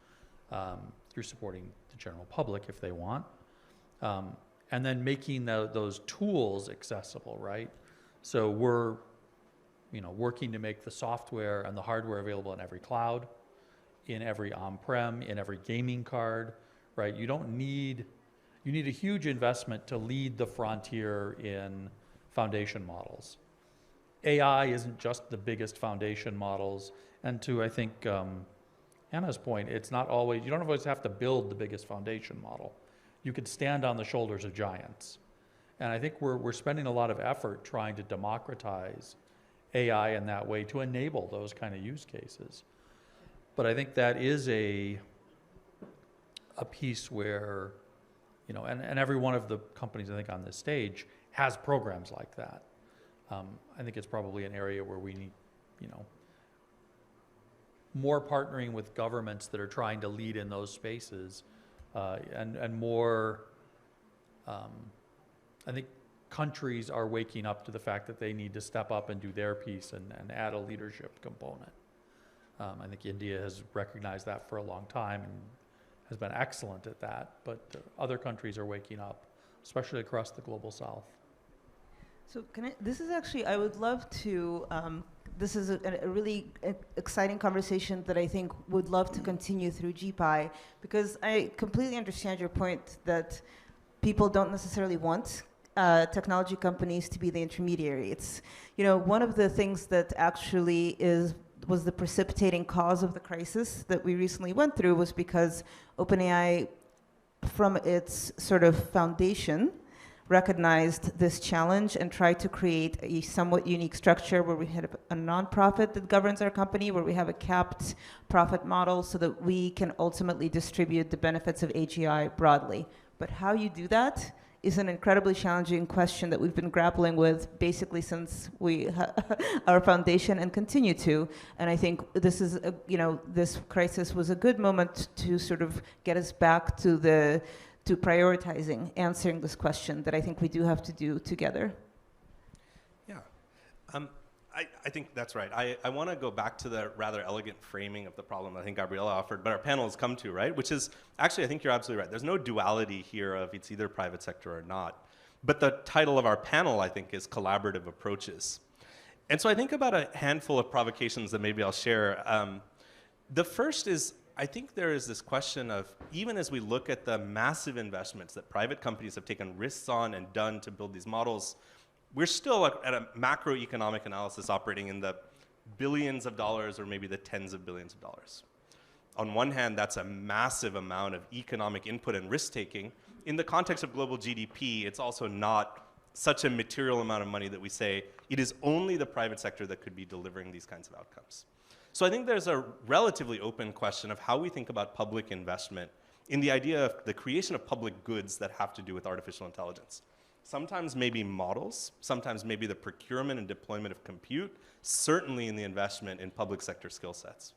through supporting the general public if they want, and then making those tools accessible, right? So we're, working to make the software and the hardware available in every cloud, in every on-prem, in every gaming card, right? You need a huge investment to lead the frontier in foundation models. AI isn't just the biggest foundation models, and to, I think, Anna's point, it's not always, you don't always have to build the biggest foundation model. You could stand on the shoulders of giants And I think we're spending a lot of effort trying to democratize AI in that way to enable those kind of use cases. But I think that is a piece where, you know, and every one of the companies I think on this stage has programs like that. I think it's probably an area where we need, you know, more partnering with governments that are trying to lead in those spaces, and more, I think countries are waking up to the fact that they need to step up and do their piece and add a leadership component. I think India has recognized that for a long time and has been excellent at that, but other countries are waking up, especially across the global south. So this is actually, I would love to, this is a really exciting conversation that I think would love to continue through GPAI, because I completely understand your point that people don't necessarily want technology companies to be the intermediary. It's, you know, one of the things that actually was the precipitating cause of the crisis that we recently went through was because OpenAI, from its sort of foundation, recognized this challenge and tried to create a somewhat unique structure where we had a nonprofit that governs our company, where we have a capped profit model so that we can ultimately distribute the benefits of AGI broadly. But how you do that is an incredibly challenging question that we've been grappling with basically since our foundation, and continue to. And I think this is, you know, this crisis was a good moment to sort of get us back to prioritizing answering this question that I think we do have to do together. Yeah, I think that's right. I want to go back to the rather elegant framing of the problem I think Gabriela offered, but our panel has come to, right? Which is, actually, I think you're absolutely right. There's no duality here of it's either private sector or not. But the title of our panel, I think, is Collaborative Approaches. And so I think about a handful of provocations that maybe I'll share. The first is, I think there is this question of, even as we look at the massive investments that private companies have taken risks on and done to build these models, we're still at a macroeconomic analysis operating in the billions of dollars or maybe the tens of billions of dollars. On one hand, that's a massive amount of economic input and risk-taking. In the context of global GDP, it's also not such a material amount of money that we say it is only the private sector that could be delivering these kinds of outcomes. So I think there's a relatively open question of how we think about public investment in the idea of the creation of public goods that have to do with artificial intelligence. Sometimes maybe models, sometimes maybe the procurement and deployment of compute, certainly in the investment in public sector skill sets.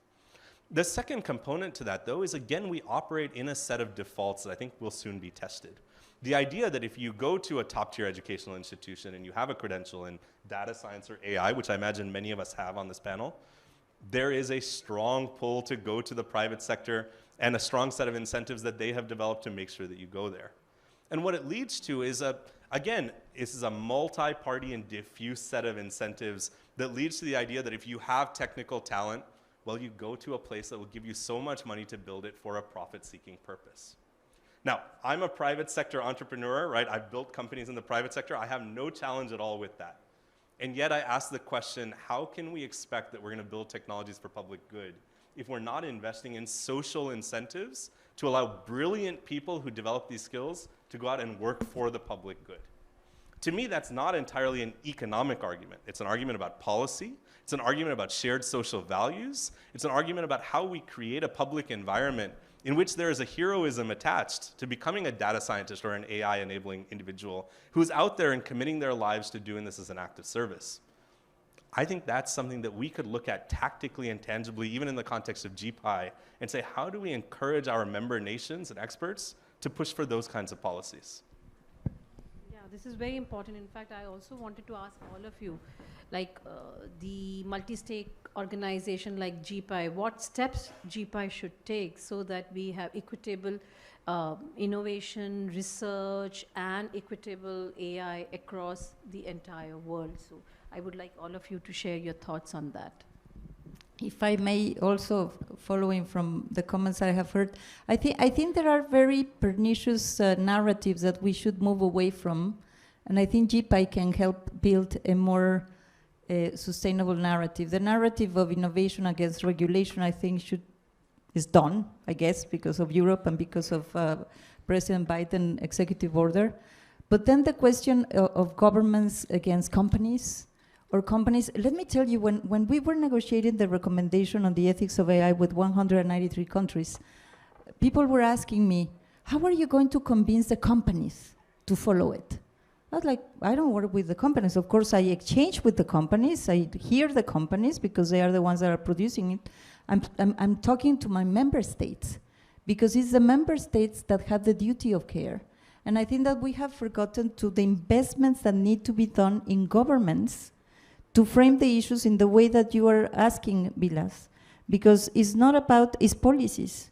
The second component to that, though, is again, we operate in a set of defaults that I think will soon be tested. The idea that if you go to a top-tier educational institution and you have a credential in data science or AI, which I imagine many of us have on this panel, there is a strong pull to go to the private sector and a strong set of incentives that they have developed to make sure that you go there. And what it leads to is again, this is a multi-party and diffuse set of incentives that leads to the idea that if you have technical talent, well, you go to a place that will give you so much money to build it for a profit-seeking purpose. Now, I'm a private sector entrepreneur, right? I've built companies in the private sector. I have no challenge at all with that. And yet I ask the question, how can we expect that we're going to build technologies for public good if we're not investing in social incentives to allow brilliant people who develop these skills to go out and work for the public good? To me, that's not entirely an economic argument. It's an argument about policy. It's an argument about shared social values. It's an argument about how we create a public environment in which there is a heroism attached to becoming a data scientist or an AI-enabling individual who's out there and committing their lives to doing this as an act of service. I think that's something that we could look at tactically and tangibly, even in the context of GPAI, and say, how do we encourage our member nations and experts to push for those kinds of policies? Yeah, this is very important. In fact, I also wanted to ask all of you, like the multi-stake organization like GPAI, what steps GPAI should take so that we have equitable innovation, research, and equitable AI across the entire world. So I would like all of you to share your thoughts on that. If I may also, following from the comments I have heard, I think there are very pernicious narratives that we should move away from, and I think GPAI can help build a more sustainable narrative. The narrative of innovation against regulation, I think, is done, I guess, because of Europe and because of President Biden executive order. But then the question of governments against companies, or companies, let me tell you, when we were negotiating the recommendation on the ethics of AI with 193 countries, people were asking me, how are you going to convince the companies to follow it? I was like, I don't work with the companies. Of course, I exchange with the companies. I hear the companies because they are the ones that are producing it. I'm talking to my member states because it's the member states that have the duty of care. And I think that we have forgotten to the investments that need to be done in governments to frame the issues in the way that you are asking, Vilas. Because it's not about, it's policies.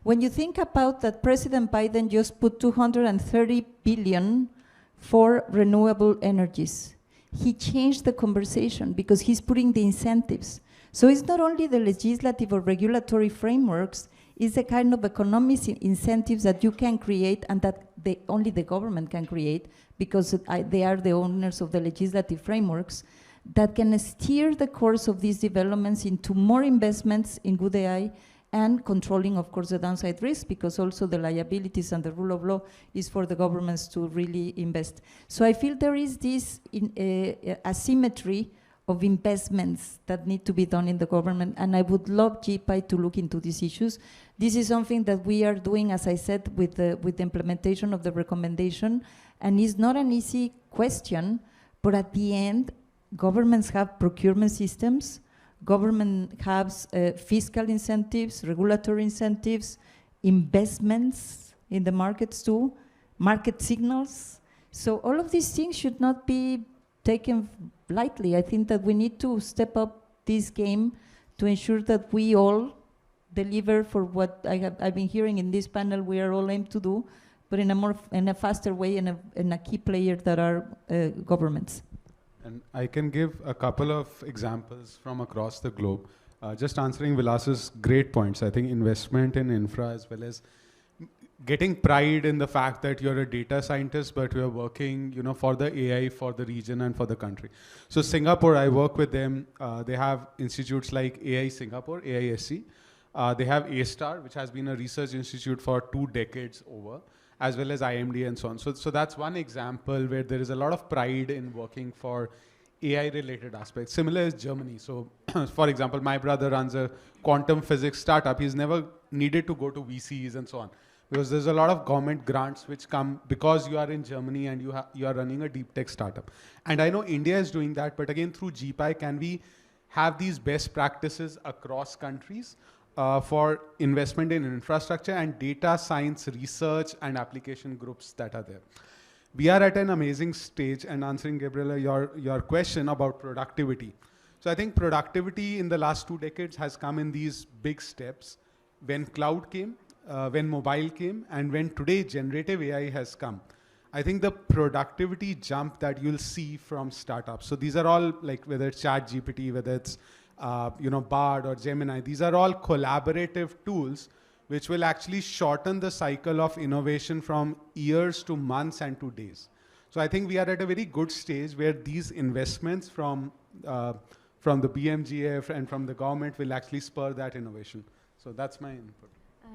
When you think about that President Biden just put 230 billion for renewable energies, he changed the conversation because he's putting the incentives. So it's not only the legislative or regulatory frameworks, it's the kind of economic incentives that you can create and that only the government can create because they are the owners of the legislative frameworks that can steer the course of these developments into more investments in good AI and controlling, of course, the downside risk, because also the liabilities and the rule of law is for the governments to really invest. So I feel there is this asymmetry of investments that need to be done in the government, and I would love GPAI to look into these issues. This is something that we are doing, as I said, with the implementation of the recommendation, and it's not an easy question, but at the end, governments have procurement systems, government has fiscal incentives, regulatory incentives, investments in the markets too, market signals. So all of these things should not be taken lightly. I think that we need to step up this game to ensure that we all deliver for what I've been hearing in this panel we are all aimed to do, but in a faster way and a key player that are governments. And I can give a couple of examples from across the globe. Just answering Vilas's great points, I think investment in infra as well as getting pride in the fact that you're a data scientist, but you're working, for the AI for the region and for the country. So Singapore, I work with them. They have institutes like AI Singapore, AISC. They have A-Star, which has been a research institute for 2 decades over, as well as IMD and so on. So that's one example where there is a lot of pride in working for AI-related aspects. Similar is Germany. So for example, my brother runs a quantum physics startup. He's never needed to go to VCs and so on, because there's a lot of government grants which come because you are in Germany and you are running a deep tech startup. And I know India is doing that, but again, through GPAI, can we have these best practices across countries for investment in infrastructure and data science research and application groups that are there? We are at an amazing stage, and answering, Gabriela, your question about productivity. So I think productivity in the last 2 decades has come in these big steps. When cloud came, when mobile came, and when today generative AI has come. I think the productivity jump that you'll see from startups. So these are all, like, whether it's ChatGPT, whether it's Bard or Gemini, these are all collaborative tools which will actually shorten the cycle of innovation from years to months and to days. So I think we are at a very good stage where these investments from the BMGF and from the government will actually spur that innovation. So that's my input.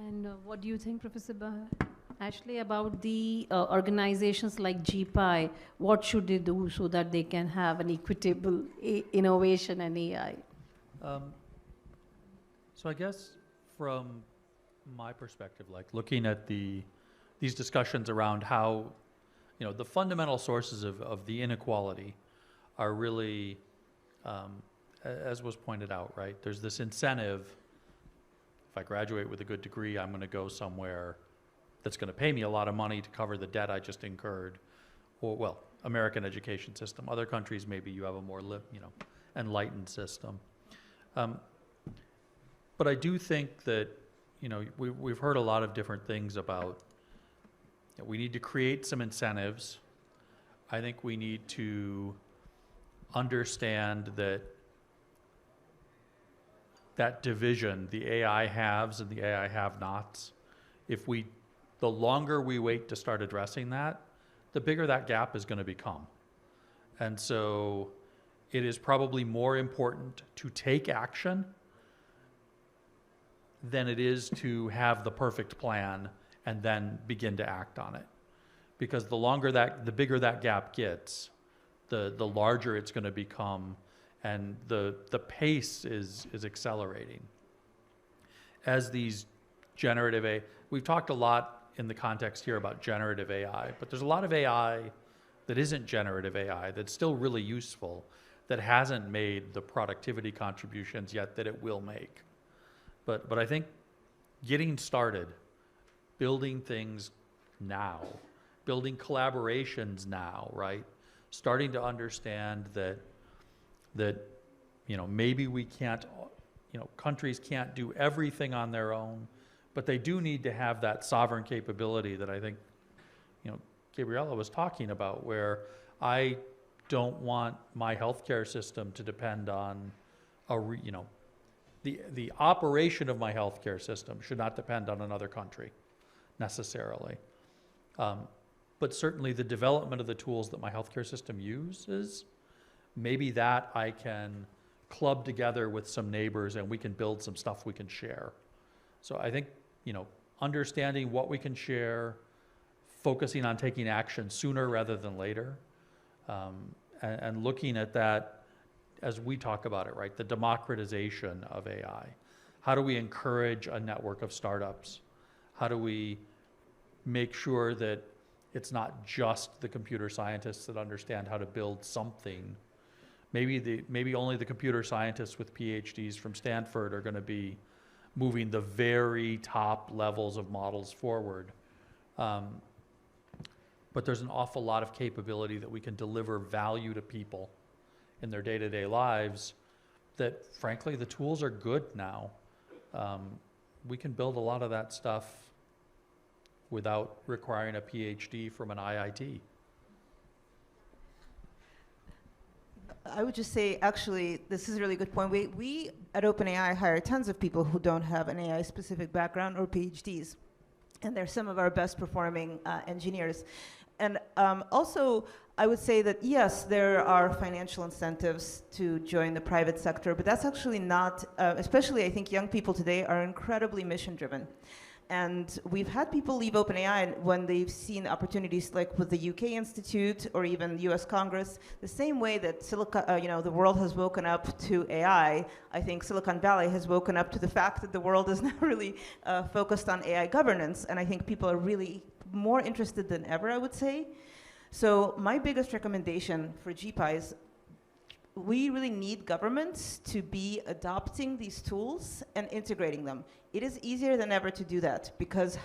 And what do you think, Professor Ashley, about the organizations like GPAI? What should they do so that they can have an equitable innovation and AI? So I guess from my perspective, like looking at these discussions around how, the fundamental sources of the inequality are really, as was pointed out, right? There's this incentive. If I graduate with a good degree, I'm going to go somewhere that's going to pay me a lot of money to cover the debt I just incurred. Or, well, American education system. Other countries, maybe you have a more, enlightened system. But I do think that, we've heard a lot of different things about, we need to create some incentives. I think we need to understand that division, the AI haves and the AI have-nots, the longer we wait to start addressing that, the bigger that gap is going to become. And so it is probably more important to take action than it is to have the perfect plan and then begin to act on it. because the bigger that gap gets, the larger it's going to become, and the pace is accelerating. As these generative AI, we've talked a lot in the context here about generative AI, but there's a lot of AI that isn't generative AI that's still really useful, that hasn't made the productivity contributions yet that it will make. But I think getting started, building things now, building collaborations now, right? Starting to understand that maybe we can't, countries can't do everything on their own, but they do need to have that sovereign capability that I think, Gabriella was talking about, where I don't want my healthcare system to depend on the operation of my healthcare system should not depend on another country necessarily. But certainly the development of the tools that my healthcare system uses, maybe that I can club together with some neighbors and we can build some stuff we can share. So I think, understanding what we can share, focusing on taking action sooner rather than later, and looking at that as we talk about it, right? The democratization of AI. How do we encourage a network of startups? How do we make sure that it's not just the computer scientists that understand how to build something? Maybe only the computer scientists with PhDs from Stanford are going to be moving the very top levels of models forward. But there's an awful lot of capability that we can deliver value to people in their day-to-day lives that, frankly, the tools are good now. We can build a lot of that stuff without requiring a PhD from an IIT. I would just say, actually, this is a really good point. We at OpenAI hire tons of people who don't have an AI-specific background or PhDs, and they're some of our best performing engineers. And also, I would say that, yes, there are financial incentives to join the private sector, but that's actually not, especially I think young people today are incredibly mission-driven. And we've had people leave OpenAI when they've seen opportunities like with the UK Institute or even US Congress. The same way that the world has woken up to AI, I think Silicon Valley has woken up to the fact that the world is now really focused on AI governance. And I think people are really more interested than ever, I would say. So my biggest recommendation for GPAI is we really need governments to be adopting these tools and integrating them. It is easier than ever to do that because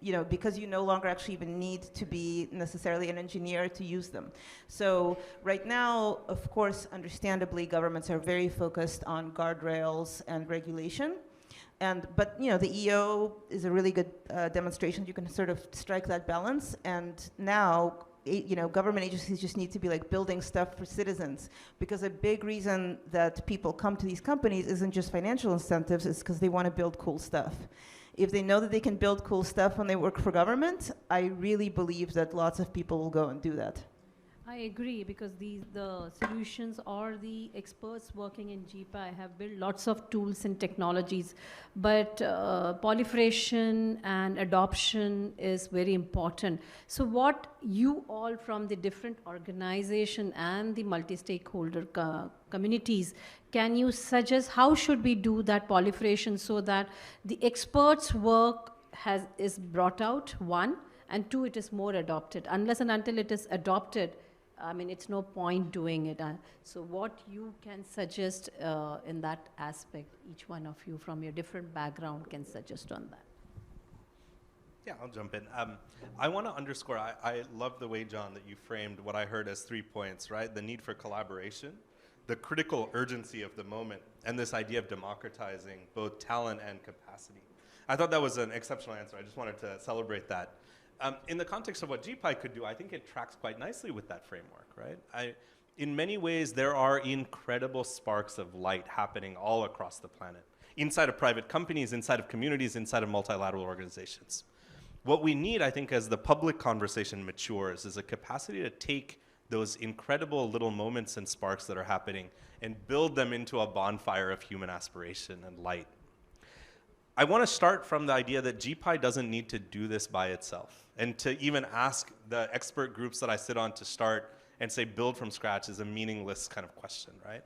you no longer actually even need to be necessarily an engineer to use them. So right now, of course, understandably, governments are very focused on guardrails and regulation. But the EO is a really good demonstration. You can sort of strike that balance. And now, government agencies just need to be like building stuff for citizens, because a big reason that people come to these companies isn't just financial incentives, it's because they want to build cool stuff. If they know that they can build cool stuff when they work for government, I really believe that lots of people will go and do that. I agree, because the solutions or the experts working in GPAI have built lots of tools and technologies, but proliferation and adoption is very important. So what you all from the different organization and the multi-stakeholder communities, can you suggest how should we do that proliferation so that the experts' work is brought out, one, and two, it is more adopted. Unless and until it is adopted, I mean, it's no point doing it. So what you can suggest in that aspect, each one of you from your different background can suggest on that. Yeah, I'll jump in. I want to underscore, I love the way, John, that you framed what I heard as 3 points, right? The need for collaboration, the critical urgency of the moment, and this idea of democratizing both talent and capacity. I thought that was an exceptional answer. I just wanted to celebrate that. In the context of what GPAI could do, I think it tracks quite nicely with that framework, right? In many ways, there are incredible sparks of light happening all across the planet, inside of private companies, inside of communities, inside of multilateral organizations. What we need, I think, as the public conversation matures, is a capacity to take those incredible little moments and sparks that are happening and build them into a bonfire of human aspiration and light. I want to start from the idea that GPAI doesn't need to do this by itself. And to even ask the expert groups that I sit on to start and say build from scratch is a meaningless kind of question, right?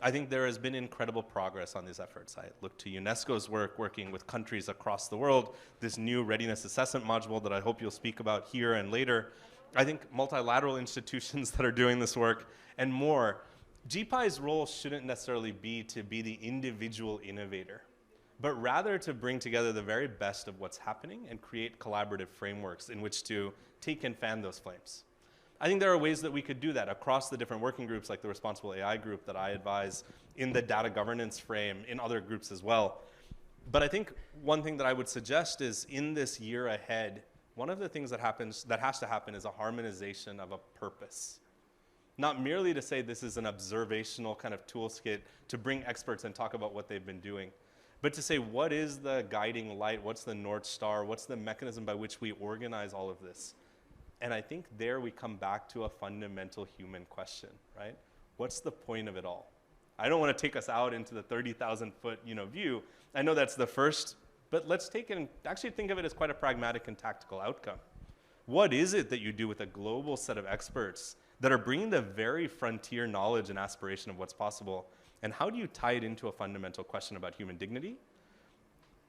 I think there has been incredible progress on these efforts. I look to UNESCO's work, working with countries across the world, this new readiness assessment module that I hope you'll speak about here and later. I think multilateral institutions that are doing this work and more. GPAI's role shouldn't necessarily be to be the individual innovator, but rather to bring together the very best of what's happening and create collaborative frameworks in which to take and fan those flames. I think there are ways that we could do that across the different working groups, like the Responsible AI group that I advise, in the data governance frame, in other groups as well. But I think one thing that I would suggest is in this year ahead, one of the things that has to happen is a harmonization of a purpose. Not merely to say this is an observational kind of toolkit to bring experts and talk about what they've been doing, but to say what is the guiding light, what's the North Star, what's the mechanism by which we organize all of this. And I think there we come back to a fundamental human question, right? What's the point of it all? I don't want to take us out into the 30,000 foot view. I know that's the first, but let's take it and actually think of it as quite a pragmatic and tactical outcome. What is it that you do with a global set of experts that are bringing the very frontier knowledge and aspiration of what's possible? And how do you tie it into a fundamental question about human dignity?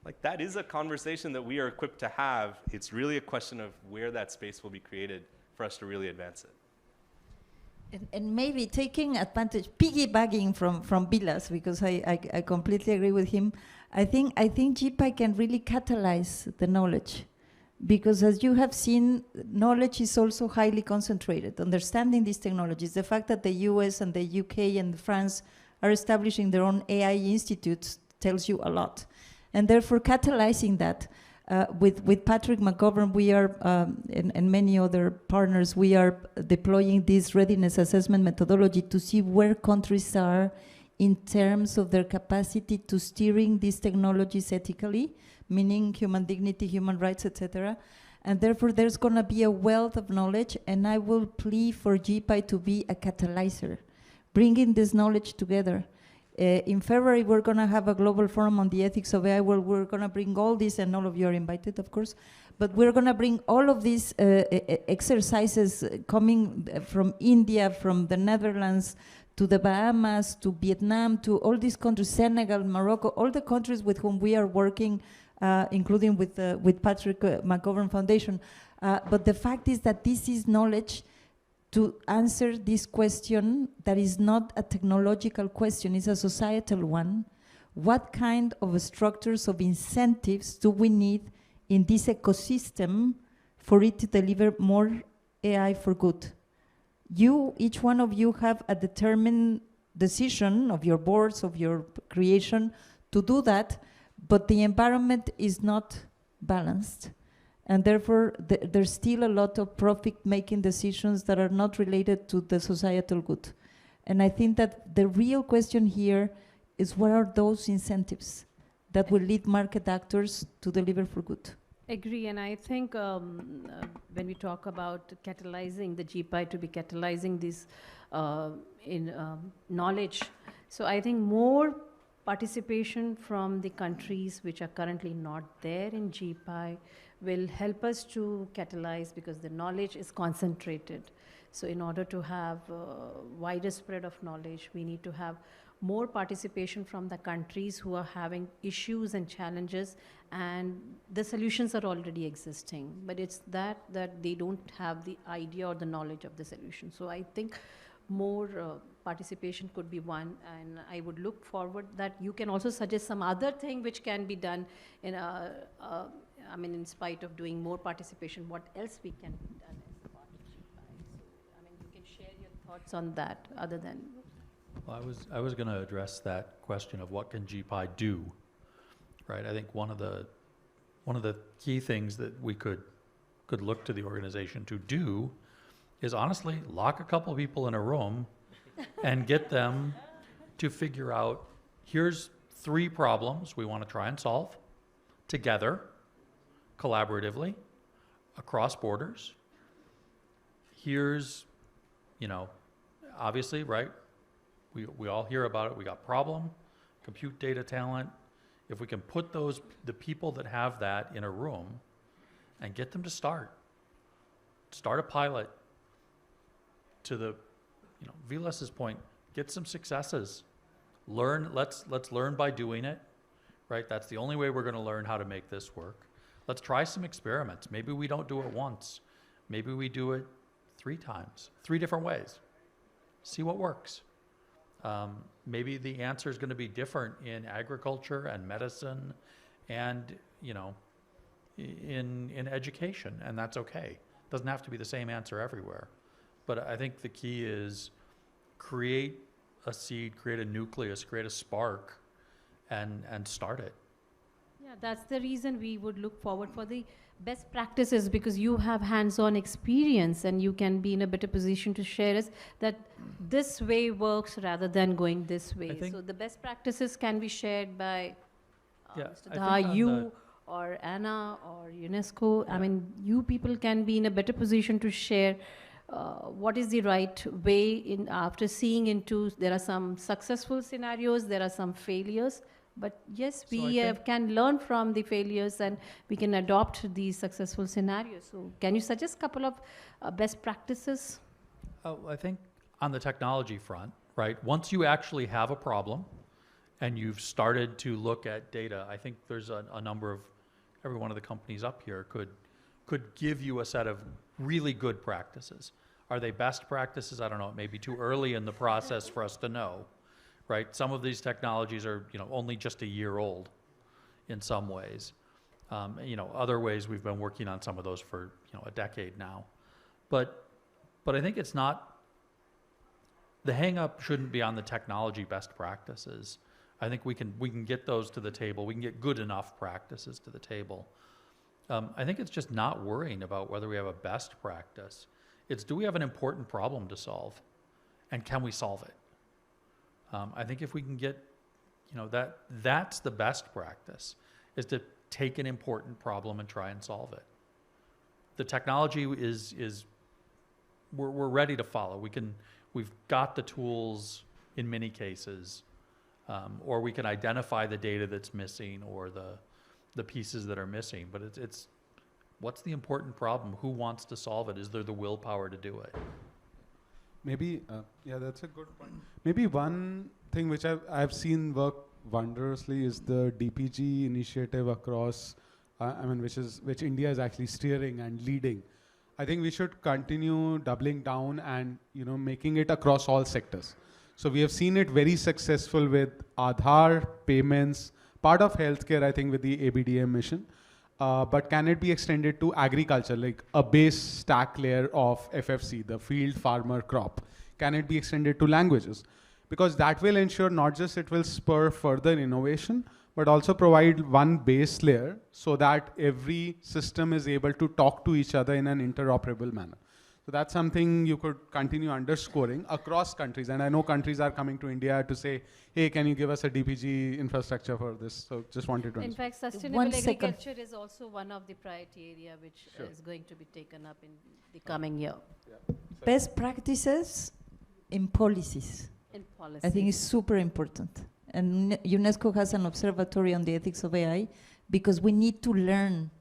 Like, that is a conversation that we are equipped to have. It's really a question of where that space will be created for us to really advance it. And maybe taking advantage, piggybacking from Vilas, because I completely agree with him. I think GPAI can really catalyze the knowledge, because as you have seen, knowledge is also highly concentrated. Understanding these technologies, the fact that the US and the UK and France are establishing their own AI institutes tells you a lot. And therefore, catalyzing that with Patrick McGovern, we are, and many other partners, we are deploying this readiness assessment methodology to see where countries are in terms of their capacity to steering these technologies ethically, meaning human dignity, human rights, etc. And therefore, there's going to be a wealth of knowledge, and I will plea for GPAI to be a catalyzer, bringing this knowledge together. In February, we're going to have a global forum on the ethics of AI, where we're going to bring all this, and all of you are invited, of course, but we're going to bring all of these exercises coming from India, from the Netherlands, to the Bahamas, to Vietnam, to all these countries, Senegal, Morocco, all the countries with whom we are working, including with Patrick McGovern Foundation. But the fact is that this is knowledge to answer this question that is not a technological question, it's a societal one. What kind of structures of incentives do we need in this ecosystem for it to deliver more AI for good? Each one of you have a determined decision of your boards, of your creation to do that, but the environment is not balanced. And therefore, there's still a lot of profit-making decisions that are not related to the societal good. And I think that the real question here is, what are those incentives that will lead market actors to deliver for good? Agree, and I think when we talk about catalyzing the GPAI to be catalyzing this knowledge, so I think more participation from the countries which are currently not there in GPAI will help us to catalyze, because the knowledge is concentrated. So in order to have wider spread of knowledge, we need to have more participation from the countries who are having issues and challenges, and the solutions are already existing, but it's that they don't have the idea or the knowledge of the solution. So I think more participation could be one, and I would look forward that you can also suggest some other thing which can be done in in spite of doing more participation, what else we can do done as part of GPAI. So, you can share your thoughts on that other than... Well, I was going to address that question of what can GPAI do, right? I think one of the key things that we could look to the organization to do is honestly lock a couple of people in a room and get them to figure out, here's 3 problems we want to try and solve together, collaboratively, across borders. Here's, obviously, right? We all hear about it. We got problem, compute data talent, If we can put the people that have that in a room and get them to start a pilot to the, Vilas's point, get some successes. Let's learn by doing it, right? That's the only way we're gonna learn how to make this work. Let's try some experiments. Maybe we don't do it once. Maybe we do it 3 times, 3 different ways. See what works. Maybe the answer is going to be different in agriculture and medicine and, in education, and that's okay. Doesn't have to be the same answer everywhere. But I think the key is create a seed, create a nucleus, create a spark, and start it. Yeah, that's the reason we would look forward for the best practices, because you have hands-on experience and you can be in a better position to share us that this way works rather than going this way. So the best practices can be shared by Mr. Daha, you or Anna or UNESCO. Yeah. I mean, you people can be in a better position to share what is the right way after seeing into, there are some successful scenarios, there are some failures. But yes, we can learn from the failures and we can adopt these successful scenarios. So can you suggest a couple of best practices? I think on the technology front, right, once you actually have a problem and you've started to look at data, I think there's a number of, every one of the companies up here could give you a set of really good practices. Are they best practices? I don't know. It may be too early in the process for us to know. Right, some of these technologies are, only just a year old, in some ways. Other ways we've been working on some of those for, a decade now. But I think it's not. The hang-up shouldn't be on the technology best practices. I think we can get those to the table. We can get good enough practices to the table. I think it's just not worrying about whether we have a best practice. It's, do we have an important problem to solve, and can we solve it? I think if we can get, that's the best practice, is to take an important problem and try and solve it. The technology we're ready to follow. We've got the tools in many cases, or we can identify the data that's missing or the pieces that are missing. But it's what's the important problem? Who wants to solve it? Is there the willpower to do it? Maybe, that's a good point. Maybe one thing which I've seen work wondrously is the DPG initiative across, which India is actually steering and leading. I think we should continue doubling down and, making it across all sectors. So we have seen it very successful with Aadhaar, payments, part of healthcare, I think, with the ABDM mission. But can it be extended to agriculture, like a base stack layer of FFC, the field farmer crop? Can it be extended to languages? Because that will ensure not just it will spur further innovation, but also provide one base layer so that every system is able to talk to each other in an interoperable manner. So that's something you could continue underscoring across countries. And I know countries are coming to India to say, hey, can you give us a DPG infrastructure for this? So just wanted to In understand. fact, sustainable agriculture is also one of the priority area which is going to be taken up in the coming year. Yeah. Best practices in policies. In policy. I think it's super important. And UNESCO has an observatory on the ethics of AI because we need to learn.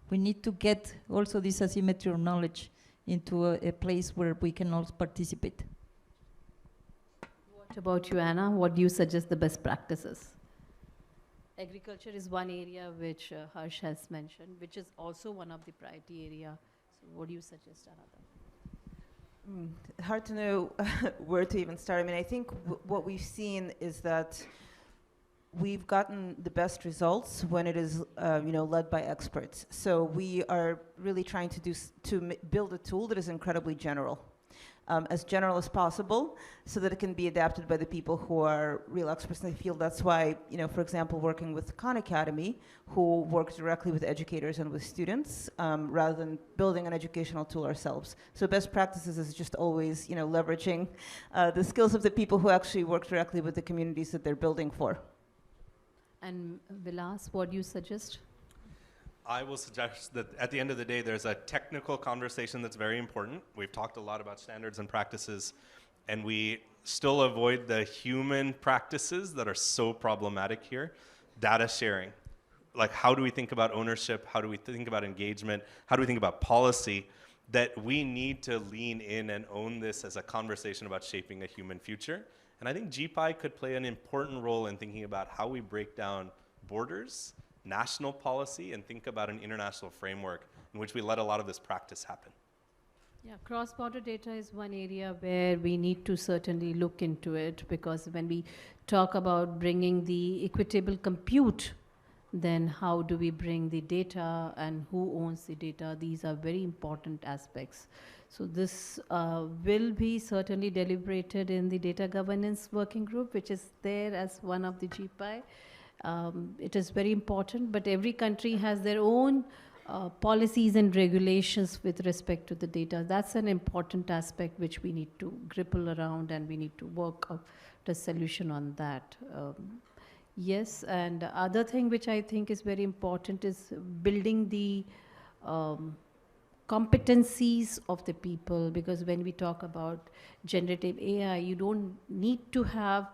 We need to get also this asymmetry of knowledge into a place where we can also participate. What about you, Anna? What do you suggest the best practices? Agriculture is one area which Harsh has mentioned, which is also one of the priority area. So what do you suggest, Anna? Hard to know where to even start. I mean, I think what we've seen is that we've gotten the best results when it is, led by experts. So we are really trying to build a tool that is incredibly general, as general as possible, so that it can be adapted by the people who are real experts in the field. That's why, for example, working with Khan Academy, who work directly with educators and with students, rather than building an educational tool ourselves. So best practices is just always, leveraging the skills of the people who actually work directly with the communities that they're building for. And Vilas, what do you suggest? I will suggest that at the end of the day, there's a technical conversation that's very important. We've talked a lot about standards and practices, and we still avoid the human practices that are so problematic here. data sharing. Like, how do we think about ownership? How do we think about engagement? How do we think about policy? That we need to lean in and own this as a conversation about shaping a human future. And I think GPAI could play an important role in thinking about how we break down borders, national policy, and think about an international framework in which we let a lot of this practice happen. Yeah, cross-border data is one area where we need to certainly look into it, because when we talk about bringing the equitable compute, then how do we bring the data and who owns the data? These are very important aspects. So this will be certainly deliberated in the data governance working group, which is there as one of the GPAI. It is very important, but every country has their own policies and regulations with respect to the data. That's an important aspect which we need to grapple around, and we need to work out a solution on that. Yes, and the other thing which I think is very important is building the competencies of the people, because when we talk about generative AI, you don't need to have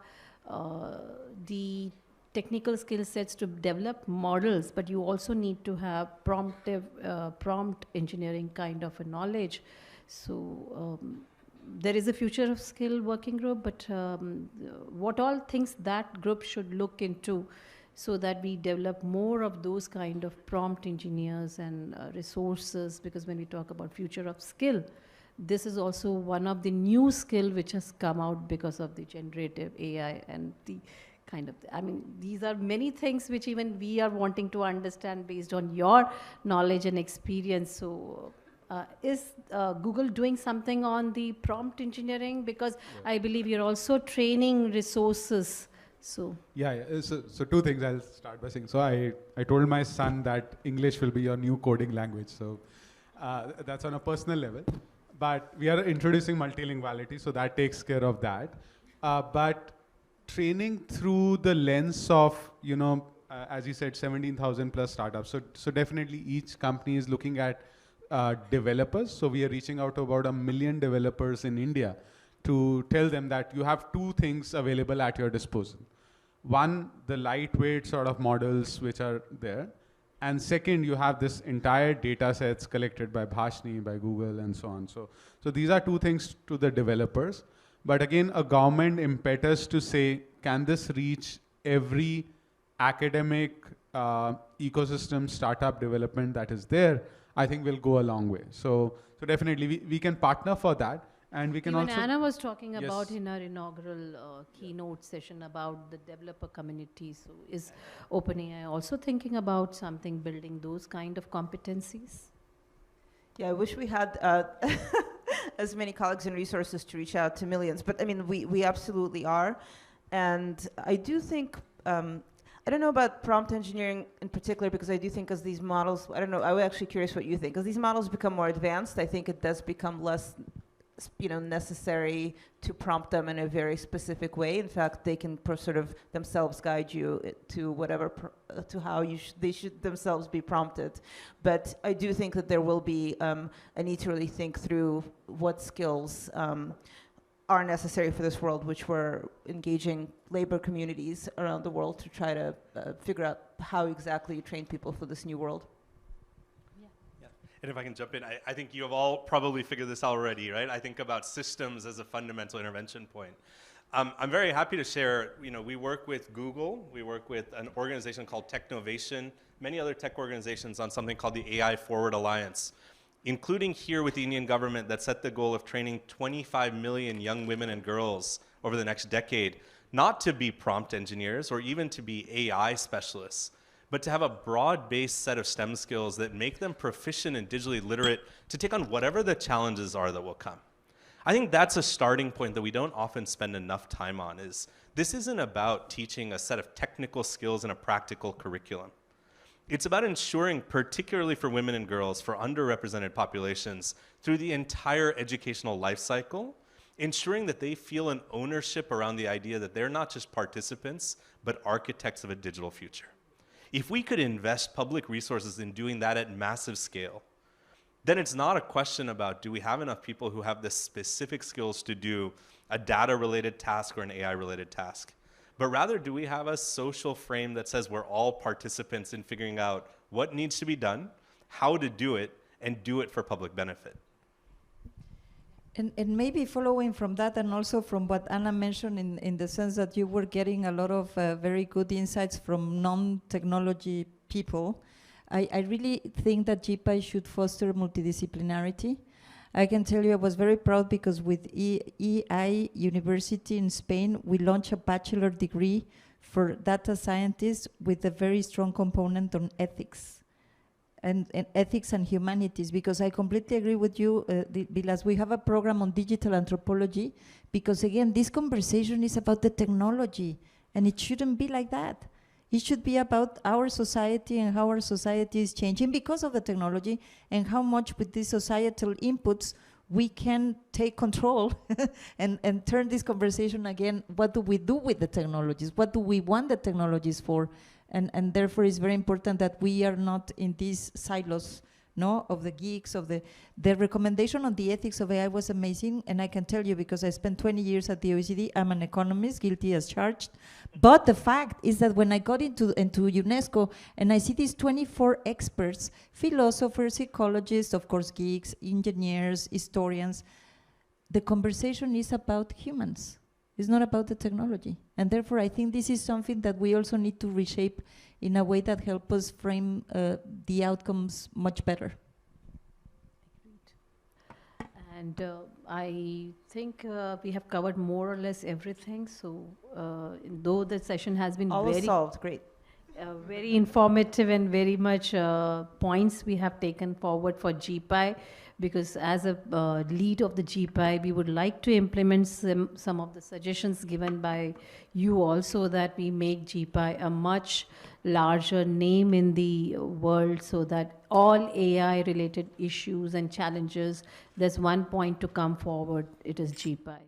the technical skill sets to develop models, but you also need to have prompt engineering kind of a knowledge. So there is a future of skill working group, but what all things that group should look into so that we develop more of those kind of prompt engineers and resources, because when we talk about future of skill, this is also one of the new skill which has come out because of the generative AI and the kind of, I mean, these are many things which even we are wanting to understand based on your knowledge and experience. So is Google doing something on the prompt engineering? Because I believe you're also training resources. So so two things I'll start by saying. So I told my son that English will be your new coding language. So that's on a personal level. But we are introducing multilinguality, so that takes care of that. But training through the lens of, as you said, 17,000 plus startups. So definitely each company is looking at developers. So we are reaching out to about 1 million developers in India to tell them that you have two things available at your disposal. One, the lightweight sort of models which are there. And second, you have this entire data sets collected by Bhashni, by Google, and so on. So these are two things to the developers. But again, a government impetus to say, can this reach every academic ecosystem, startup development that is there, I think will go a long way. So definitely we can partner for that. And we can even also— Anna was talking about Yes. in her inaugural keynote session about the developer community. So is OpenAI also thinking about something, building those kind of competencies? Yeah, I wish we had as many colleagues and resources to reach out to millions, but I mean, we absolutely are. And I do think, I don't know about prompt engineering in particular, because I do think as these models, I don't know, I'm actually curious what you think. As these models become more advanced, I think it does become less necessary to prompt them in a very specific way. In fact, they can sort of themselves guide you to whatever, to how they should themselves be prompted. But I do think that there will be a need to really think through what skills are necessary for this world, which we're engaging labor communities around the world to try to figure out how exactly you train people for this new world. And if I can jump in, I think you have all probably figured this out already, right? I think about systems as a fundamental intervention point. I'm very happy to share, we work with Google, we work with an organization called Technovation, many other tech organizations on something called the AI Forward Alliance, including here with the Indian government that set the goal of training 25 million young women and girls over the next decade, not to be prompt engineers or even to be AI specialists, but to have a broad-based set of STEM skills that make them proficient and digitally literate to take on whatever the challenges are that will come. I think that's a starting point that we don't often spend enough time on. This isn't about teaching a set of technical skills in a practical curriculum. It's about ensuring, particularly for women and girls, for underrepresented populations, through the entire educational life cycle, ensuring that they feel an ownership around the idea that they're not just participants, but architects of a digital future. If we could invest public resources in doing that at massive scale, then it's not a question about do we have enough people who have the specific skills to do a data-related task or an AI-related task, but rather do we have a social frame that says we're all participants in figuring out what needs to be done, how to do it, and do it for public benefit? And maybe following from that, and also from what Anna mentioned in the sense that you were getting a lot of very good insights from non-technology people, I really think that GPAI should foster multidisciplinarity. I can tell you I was very proud because with EI University in Spain, we launched a bachelor degree for data scientists with a very strong component on ethics. And ethics and humanities, because I completely agree with you, Vilas. We have a program on digital anthropology, because again, this conversation is about the technology, and it shouldn't be like that. It should be about our society and how our society is changing because of the technology, and how much with these societal inputs we can take control and turn this conversation again. What do we do with the technologies? What do we want the technologies for? And therefore it's very important that we are not in these silos, no, of the geeks, of the recommendation on the ethics of AI was amazing. And I can tell you, because I spent 20 years at the OECD, I'm an economist, guilty as charged. But the fact is that when I got into UNESCO and I see these 24 experts, philosophers, psychologists, of course, geeks, engineers, historians, the conversation is about humans. It's not about the technology. And therefore, I think this is something that we also need to reshape in a way that helps us frame the outcomes much better. And I think we have covered more or less everything. So though the session has been All is solved, great. very informative and very much points we have taken forward for GPAI, because as a lead of the GPAI, we would like to implement some of the suggestions given by you also, that we make GPAI a much larger name in the world, so that all AI related issues and challenges, there's one point to come forward, it is GPAI.